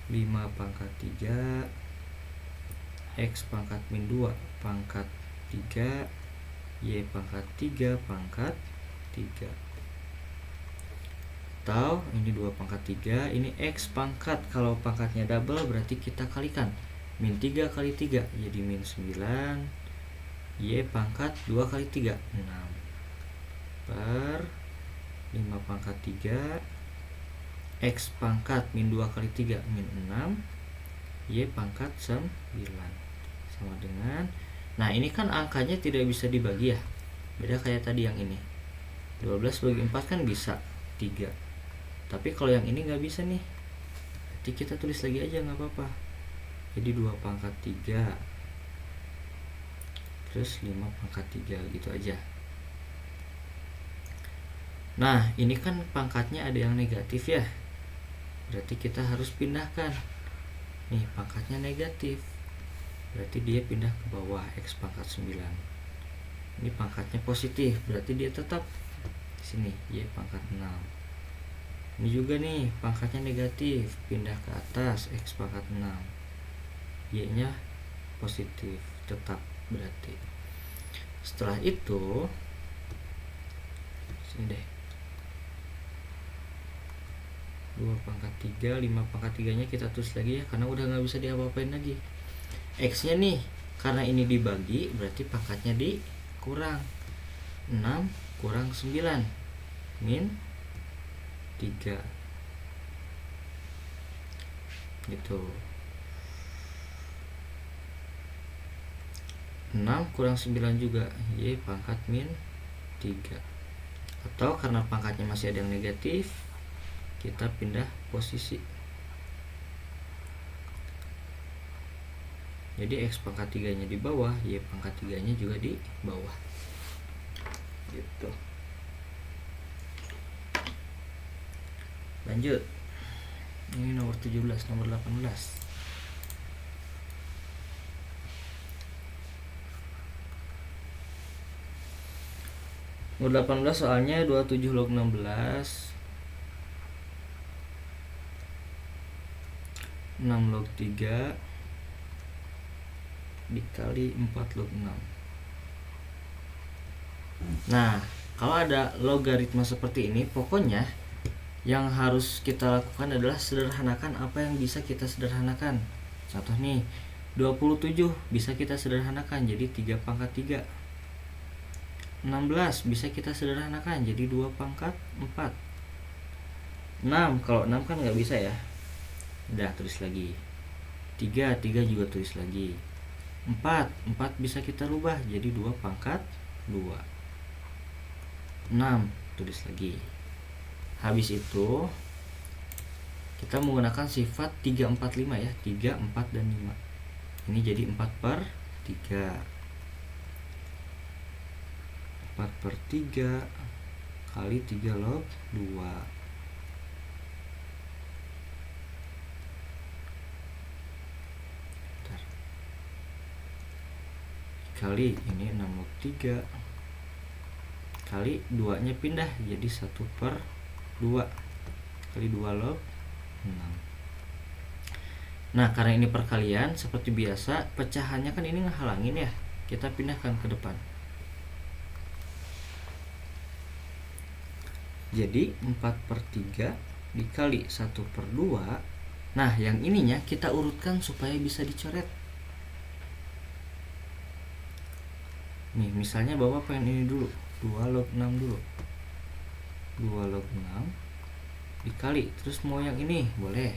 A: 5 pangkat 3 X pangkat min 2 pangkat 3 Y pangkat 3 pangkat 3. Atau ini 2 pangkat 3, ini X pangkat, kalau pangkatnya double berarti kita kalikan, min 3 kali 3 jadi min 9 Y pangkat 2 kali 3 6 per 5 pangkat 3 X pangkat min 2 kali 3 min 6 Y pangkat 9 sama dengan, nah ini kan angkanya tidak bisa dibagi ya, beda kayak tadi yang ini 12 bagi 4 kan bisa 3, tapi kalau yang ini nggak bisa nih, jadi kita tulis lagi aja nggak apa-apa. Jadi 2 pangkat 3 terus 5 pangkat 3 gitu aja. Nah, ini kan pangkatnya ada yang negatif ya, berarti kita harus pindahkan. Nih, pangkatnya negatif, berarti dia pindah ke bawah X pangkat 9. Ini pangkatnya positif, berarti dia tetap di sini Y pangkat 6. Ini juga nih pangkatnya negatif, pindah ke atas X pangkat 6. Y-nya positif, tetap berarti. Setelah itu sini deh, 2 pangkat 3, 5 pangkat 3 nya kita tulis lagi ya, karena udah nggak bisa diapa-apain lagi. X nya nih, karena ini dibagi berarti pangkatnya dikurang, 6 kurang 9 min 3 gitu. 6 kurang 9 juga Y pangkat min 3. Atau karena pangkatnya masih ada yang negatif, kita pindah posisi. Jadi X pangkat 3-nya di bawah, Y pangkat 3-nya juga di bawah. Gitu. Lanjut. Ini nomor 17, nomor 18. Nomor 18 soalnya 27 log 16 6 log 3 dikali 4 log 6. Nah, kalau ada logaritma seperti ini, pokoknya yang harus kita lakukan adalah sederhanakan apa yang bisa kita sederhanakan. Contoh nih, 27 bisa kita sederhanakan jadi 3 pangkat 3. 16 bisa kita sederhanakan jadi 2 pangkat 4. 6, kalau 6 kan nggak bisa ya. Udah, tulis lagi. 3 juga tulis lagi. 4 bisa kita rubah jadi 2 pangkat 2. 6, tulis lagi. Habis itu kita menggunakan sifat 3, 4, 5 ya. 3, 4, dan 5. Ini jadi 4/3. 4/3 kali 3 log 2. Kali ini 6 log 3 kali 2 nya pindah jadi 1/2 kali 2 log 6. Nah, karena ini perkalian, seperti biasa pecahannya kan ini ngehalangin ya, kita pindahkan ke depan. Jadi 4/3 dikali 1/2. Nah, yang ininya kita urutkan supaya bisa dicoret. Nih, misalnya Bapak pengen ini dulu, 2 log 6 dulu. 2 log 6 dikali, terus mau yang ini boleh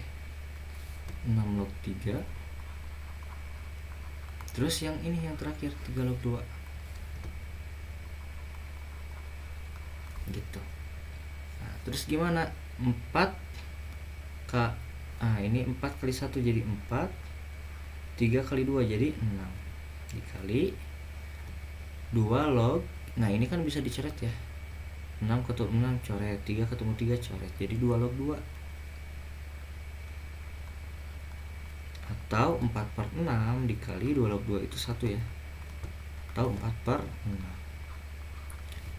A: 6 log 3. Terus yang ini yang terakhir 3 log 2. Gitu. Nah, terus gimana? 4 ini 4 kali 1 jadi 4. 3 kali 2 jadi 6 dikali 2 log. Nah, ini kan bisa dicoret ya. 6 ketemu 6 coret, 3 ketemu 3 coret. Jadi 2 log 2. Atau 4/6 dikali 2 log 2 itu 1 ya. Atau 4/6.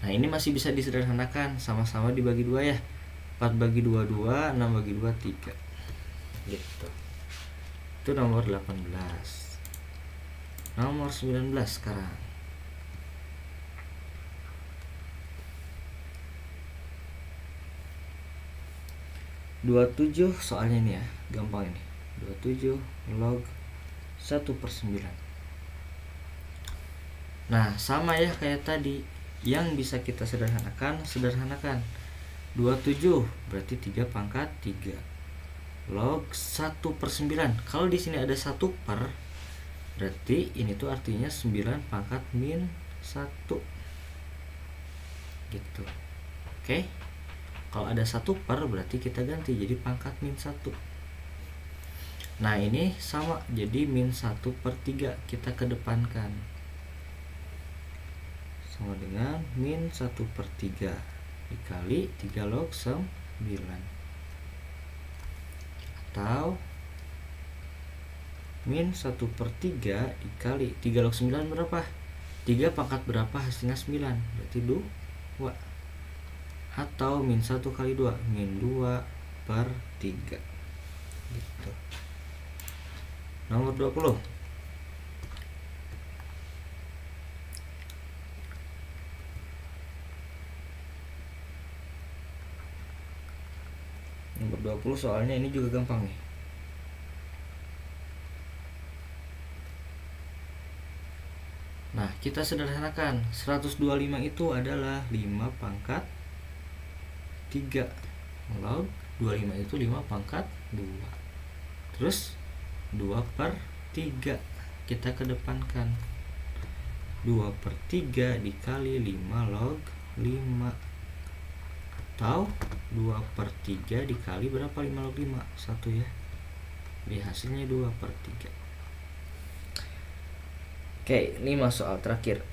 A: Nah, ini masih bisa disederhanakan, sama-sama dibagi 2 ya. 4 bagi 2 2, 6 bagi 2 3. Gitu. Itu nomor 18. Nomor 19 sekarang. 27 soalnya ini ya, gampang ini. 27 log 1/9. Nah, sama ya kayak tadi. Yang bisa kita sederhanakan. 27 berarti 3 pangkat 3 log 1/9. Kalau di sini ada 1 per, berarti ini tuh artinya 9 pangkat min 1. Gitu. Oke. Kalau ada 1 per berarti kita ganti jadi pangkat min 1. Nah, ini sama, jadi min 1/3 kita kedepankan. Sama dengan min 1/3 dikali 3 log 9. Atau min 1/3 dikali 3 log 9 berapa? 3 pangkat berapa hasilnya 9? Berarti 2. Atau min 1 kali 2, min 2/3. Gitu. Nomor 20. Nomor 20 soalnya ini juga gampang nih. Nah, kita sederhanakan. 125 itu adalah 5 pangkat 3 log 25 itu 5 pangkat 2. Terus 2/3 kita kedepankan. 2/3 dikali 5 log 5. atau 2/3 dikali berapa? 5 log 5, 1 ya. Jadi hasilnya 2/3. Oke, 5 soal terakhir.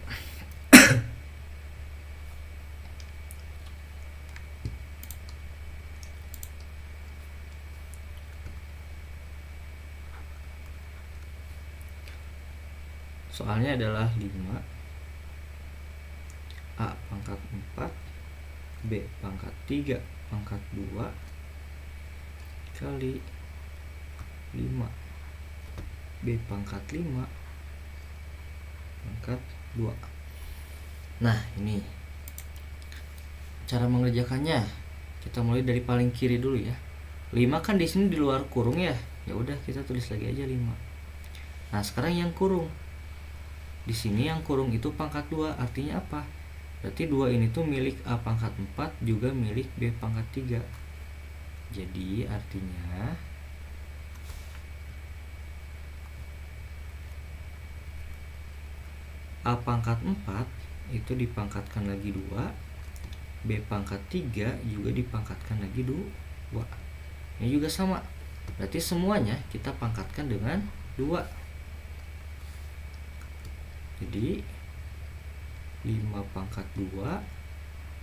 A: Soalnya adalah 5 A pangkat 4 B pangkat 3 pangkat 2 kali 5 B pangkat 5 pangkat 2. Nah, ini cara mengerjakannya. Kita mulai dari paling kiri dulu ya. 5 kan di sini di luar kurung ya. Ya udah, kita tulis lagi aja 5. Nah, sekarang yang kurung. Di sini yang kurung itu pangkat 2, artinya apa? Berarti 2 ini tuh milik A pangkat 4 juga milik B pangkat 3. Jadi artinya A pangkat 4 itu dipangkatkan lagi 2, B pangkat 3 juga dipangkatkan lagi 2. Ini juga sama. Berarti semuanya kita pangkatkan dengan 2. Jadi 5 pangkat 2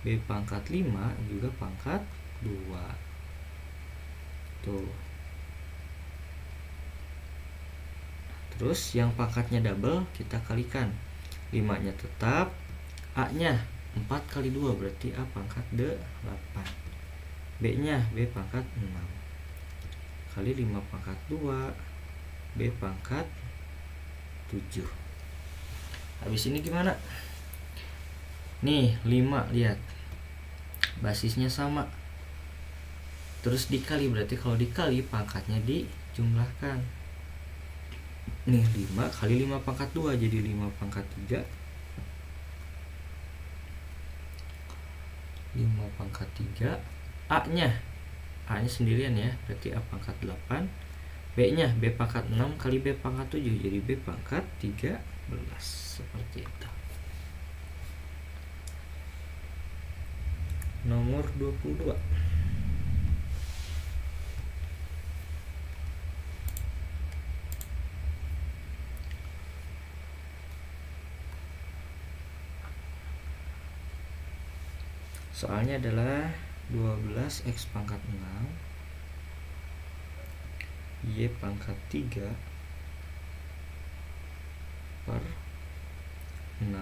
A: B pangkat 5 juga pangkat 2. Tuh. Terus yang pangkatnya double kita kalikan. 5 nya tetap, A nya 4 kali 2 berarti A pangkat 8. B nya B pangkat 6 kali 5 pangkat 2 B pangkat 7. Habis ini gimana? Nih 5, lihat basisnya sama, terus dikali, berarti kalau dikali pangkatnya dijumlahkan. Nih 5 kali 5 pangkat 2 jadi 5 pangkat 3 5 pangkat 3 A nya sendirian ya, berarti A pangkat 8. B nya B pangkat 6 kali B pangkat 7 jadi B pangkat 13. Seperti itu. Nomor 22. Soalnya adalah 12x pangkat 6 Y pangkat 3 per 6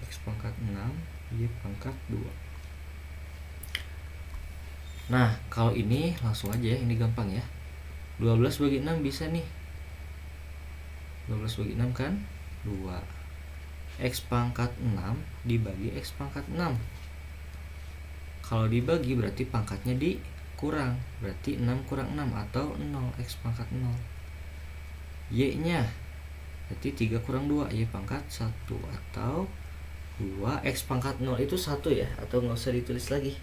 A: X pangkat 6 Y pangkat 2. Nah, kalau ini langsung aja ya, ini gampang ya. 12 bagi 6 bisa nih. 12 bagi 6 kan 2. X pangkat 6 dibagi X pangkat 6. Kalau dibagi berarti pangkatnya dikurang, berarti 6 kurang 6 atau 0, X pangkat 0. Y nya berarti 3 kurang 2, Y pangkat 1 atau 2. X pangkat 0 itu 1 ya, atau nggak usah ditulis lagi,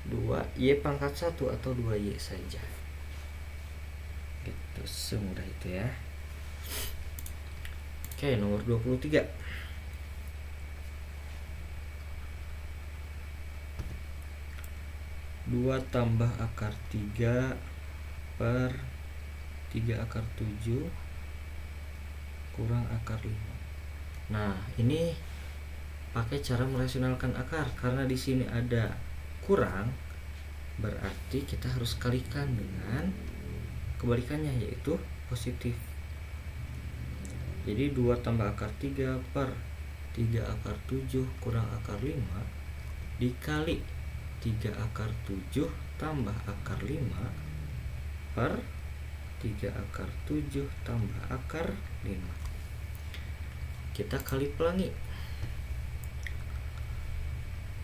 A: 2 Y pangkat 1 atau 2Y saja. Gitu, semudah itu ya. Oke, nomor 23. Dua tambah akar 3 per 3 akar 7 kurang akar 5. Nah, ini pakai cara merasionalkan akar. Karena di sini ada kurang, berarti kita harus kalikan dengan kebalikannya, yaitu positif. Jadi 2 tambah akar 3 per 3 akar 7 kurang akar 5 dikali 3 akar 7 tambah akar 5 per 3 akar 7 tambah akar 5. Kita kali pelangi.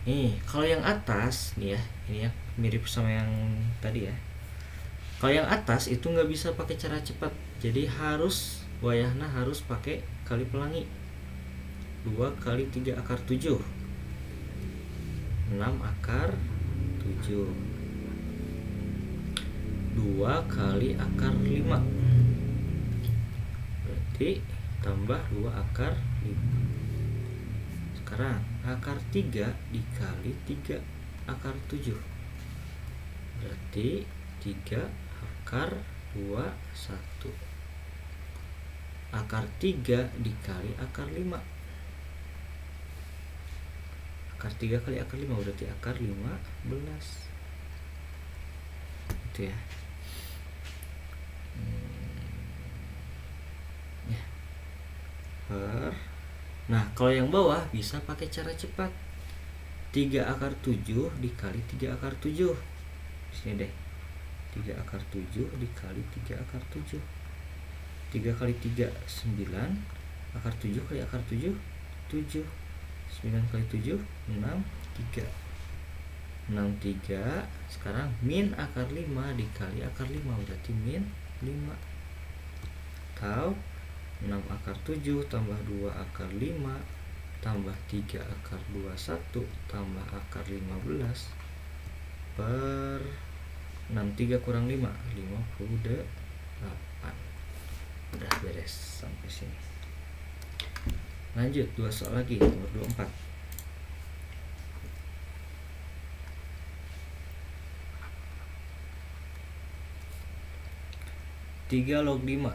A: Nih, kalau yang atas nih ya, ini ya mirip sama yang tadi ya. Kalau yang atas itu nggak bisa pakai cara cepat, jadi harus wayahna harus pakai kali pelangi. 2 kali 3 akar 7 6 akar 7. 2 kali akar 5 berarti tambah 2 akar 5. Sekarang akar 3 dikali 3 akar 7. Berarti 3 akar 2 1. Akar 3 dikali akar 5. Akar 3 kali akar 5 berarti akar 15. Itu ya. Nah, kalau yang bawah bisa pakai cara cepat. 3 akar 7 dikali 3 akar 7. Di sini deh. 3 akar 7 dikali 3 akar 7. 3 kali 3 9. Akar 7 kali akar 7 7. 9 kali 7 6 3. 6 3. Sekarang min akar 5 dikali akar 5 berarti min 5. Atau 6 akar 7 tambah 2 akar 5 tambah 3 akar 21 tambah akar 15 per 6. 3 kurang 5 58. Udah beres sampai sini. Lanjut 2 soal lagi, nomor 24. 3 log 5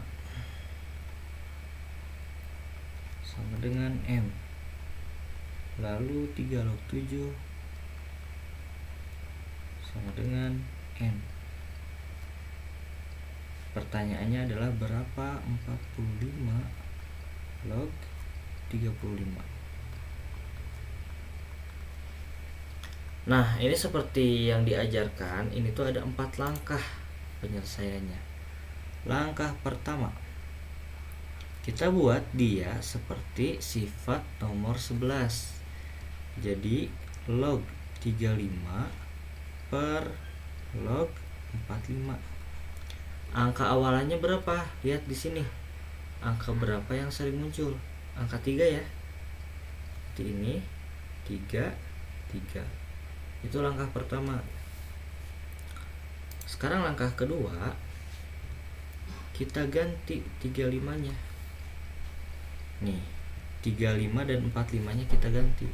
A: sama dengan M. Lalu 3 log 7 sama dengan N. Pertanyaannya adalah berapa 45 log 35. Nah, ini seperti yang diajarkan, ini tuh ada 4 langkah penyelesaiannya. Langkah pertama, kita buat dia seperti sifat nomor 11. Jadi log 35 per log 45. Angka awalannya berapa? Lihat di sini. Angka berapa yang sering muncul? Angka 3 ya. Seperti ini. 3 3. Itu langkah pertama. Sekarang langkah kedua, kita ganti 35-nya. Nih, 35 dan 45-nya kita ganti.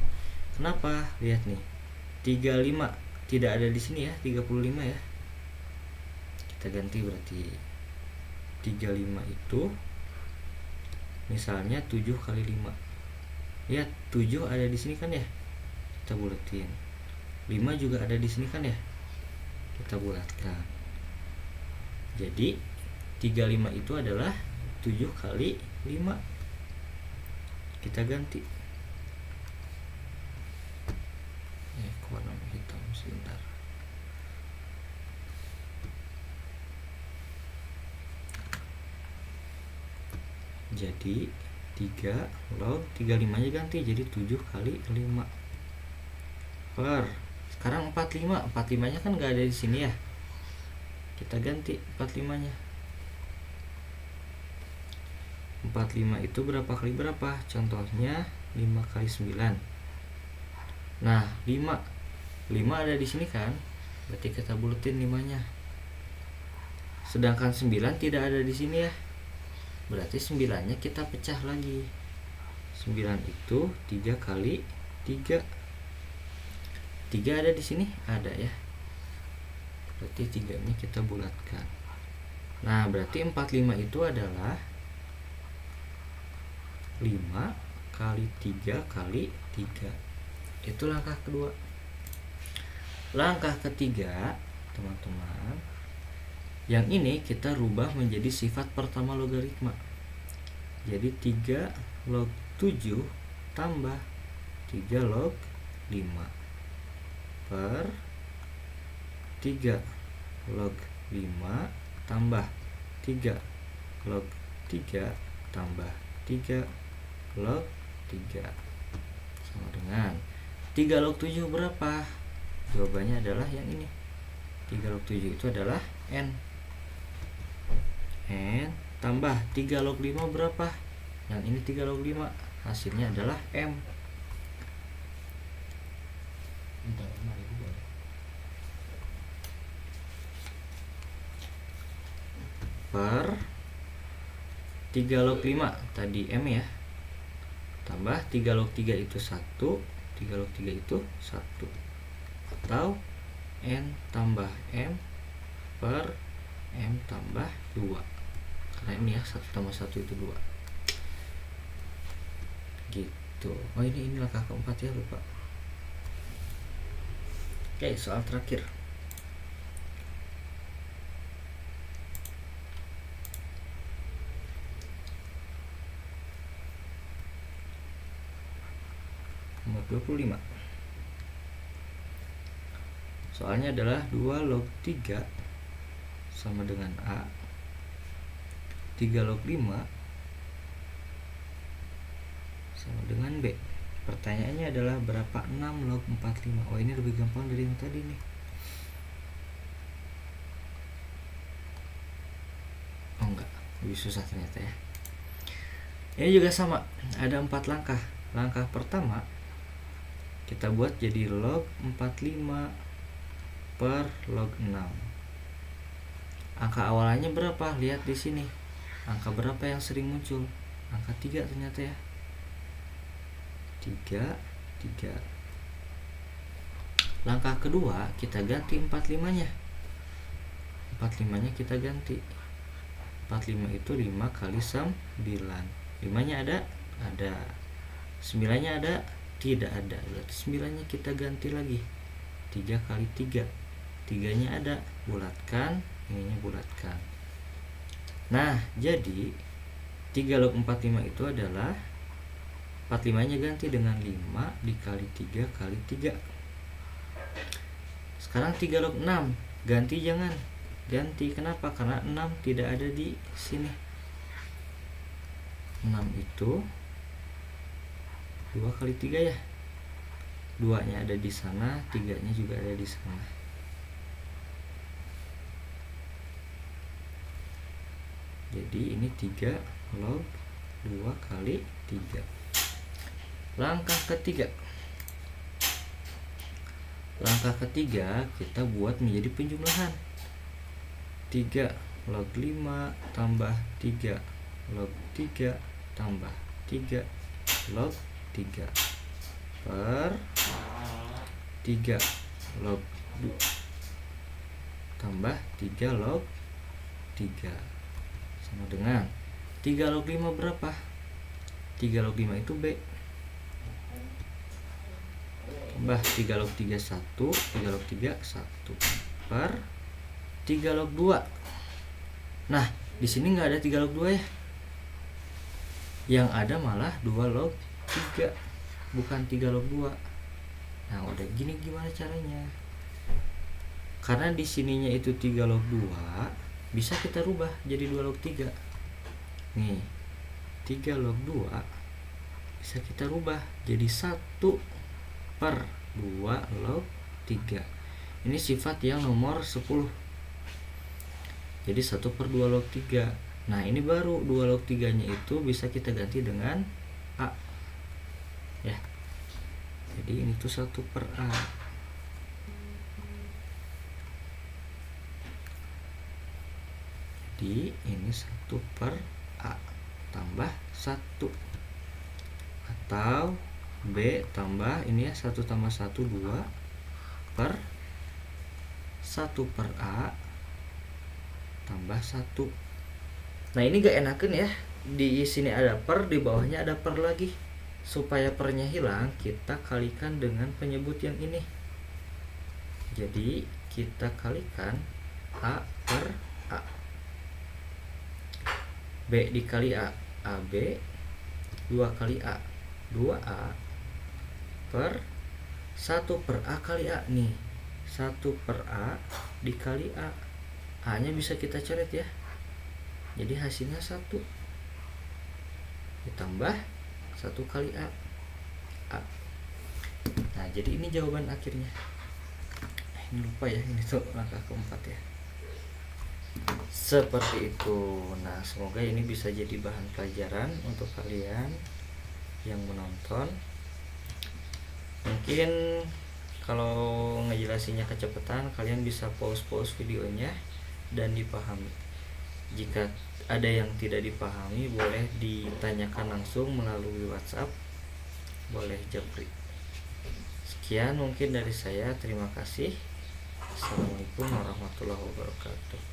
A: Kenapa? Lihat nih. 35 tidak ada di sini ya, 35 ya. Kita ganti berarti 35 itu misalnya 7 kali 5. Lihat, 7 ada di sini kan ya? Kita buletin. 5 juga ada di sini kan ya? Kita bulatkan. Jadi 35 itu adalah 7 kali 5. Kita ganti. Warna hitam sebentar. Jadi 3 log 35 nya ganti jadi 7 kali 5 per. Sekarang 45 nya kan nggak ada di sini ya. Kita ganti 45 nya. 45 itu berapa kali berapa? Contohnya 5 kali 9. Nah, 5 ada di sini kan? Berarti kita buletin 5-nya. Sedangkan 9 tidak ada di sini ya. Berarti 9-nya kita pecah lagi. 9 itu 3 kali 3. 3 ada di sini? Ada ya. Berarti 3-nya kita bulatkan. Nah, berarti 45 itu adalah 5 kali 3 kali 3. Itu langkah kedua. Langkah ketiga, teman-teman, yang ini kita rubah menjadi sifat pertama logaritma. Jadi 3 log 7 tambah 3 log 5 per 3 log 5 tambah 3 log 3 tambah 3 log 3 sama dengan 3 log 7 berapa? Jawabannya adalah yang ini. 3 log 7 itu adalah N. N tambah 3 log 5 berapa? Yang ini 3 log 5. Hasilnya adalah M. Per 3 log 5 tadi M ya. Tambah 3 log 3 itu 1. 3 log 3 itu 1. atau N tambah M per M tambah 2. Karena ini ya 1 tambah 1 itu 2 gitu. Oh ini langkah keempat ya, lupa. Oke, soal terakhir. Nomor 25. Soalnya adalah 2 log 3 sama dengan A, 3 log 5 sama dengan B. Pertanyaannya adalah berapa 6 log 45. Oh ini lebih gampang dari yang tadi nih. Oh enggak, lebih susah ternyata ya. Ini juga sama, ada 4 langkah. Langkah pertama kita buat jadi log 45 per log 6. Angka awalannya berapa? Lihat di sini. Angka berapa yang sering muncul? Angka 3 ternyata ya. 3. Langkah kedua kita ganti 45-nya. 45-nya kita ganti. 45 itu 5 kali 9. 5-nya ada? Ada. 9-nya ada? Tidak ada. Berarti 9-nya kita ganti lagi. 3 kali 3. 3-nya ada, bulatkan, ininya bulatkan. Nah, jadi 3 log 45 itu adalah 45-nya ganti dengan 5 dikali 3 kali 3. Sekarang 3 log 6, ganti jangan. Ganti, kenapa? Karena 6 tidak ada di sini. 6 itu 2 kali 3 ya. 2-nya ada di sana, 3-nya juga ada di sana. Jadi ini 3 log 2 kali 3. Langkah ketiga. Langkah ketiga kita buat menjadi penjumlahan. 3 log 5 tambah 3 log 3 tambah 3 log 3 per 3 log 2 tambah 3 log 3 sama dengan 3 log 5 berapa? 3 log 5 itu B tambah 3 log 3 1, 3 log 3 1 per 3 log 2. Nah, di sini nggak ada 3 log 2 ya. Yang ada malah 2 log 3, bukan 3 log 2. Nah, udah gini gimana caranya? Karena di sininya itu 3 log 2, bisa kita rubah jadi 2 log 3. Nih, 3 log 2 bisa kita rubah jadi 1 per 2 log 3. Ini sifat yang nomor 10. Jadi 1 per 2 log 3. Nah, ini baru 2 log 3-nya itu bisa kita ganti dengan A. Ya. Jadi ini tuh 1 per A. Jadi ini 1 per A tambah 1. Atau B tambah ini ya 1 tambah 1 2 per 1 per A tambah 1. Nah, ini gak enakan ya. Di sini ada per, di bawahnya ada per lagi. Supaya pernya hilang, kita kalikan dengan penyebut yang ini. Jadi kita kalikan A per A. B dikali A, AB. 2 kali A, 2A per 1 per A kali A nih. 1 per A dikali A. A nya bisa kita coret ya. Jadi hasilnya 1 ditambah 1 kali A. Nah, jadi ini jawaban akhirnya. Ini lupa ya, ini tuh langkah keempat ya. Seperti itu. Nah, semoga ini bisa jadi bahan pelajaran untuk kalian yang menonton. Mungkin kalau ngejelasinnya kecepatan, kalian bisa pause videonya dan dipahami. Jika ada yang tidak dipahami, boleh ditanyakan langsung melalui WhatsApp, boleh japri. Sekian mungkin dari saya. Terima kasih. Assalamualaikum warahmatullahi wabarakatuh.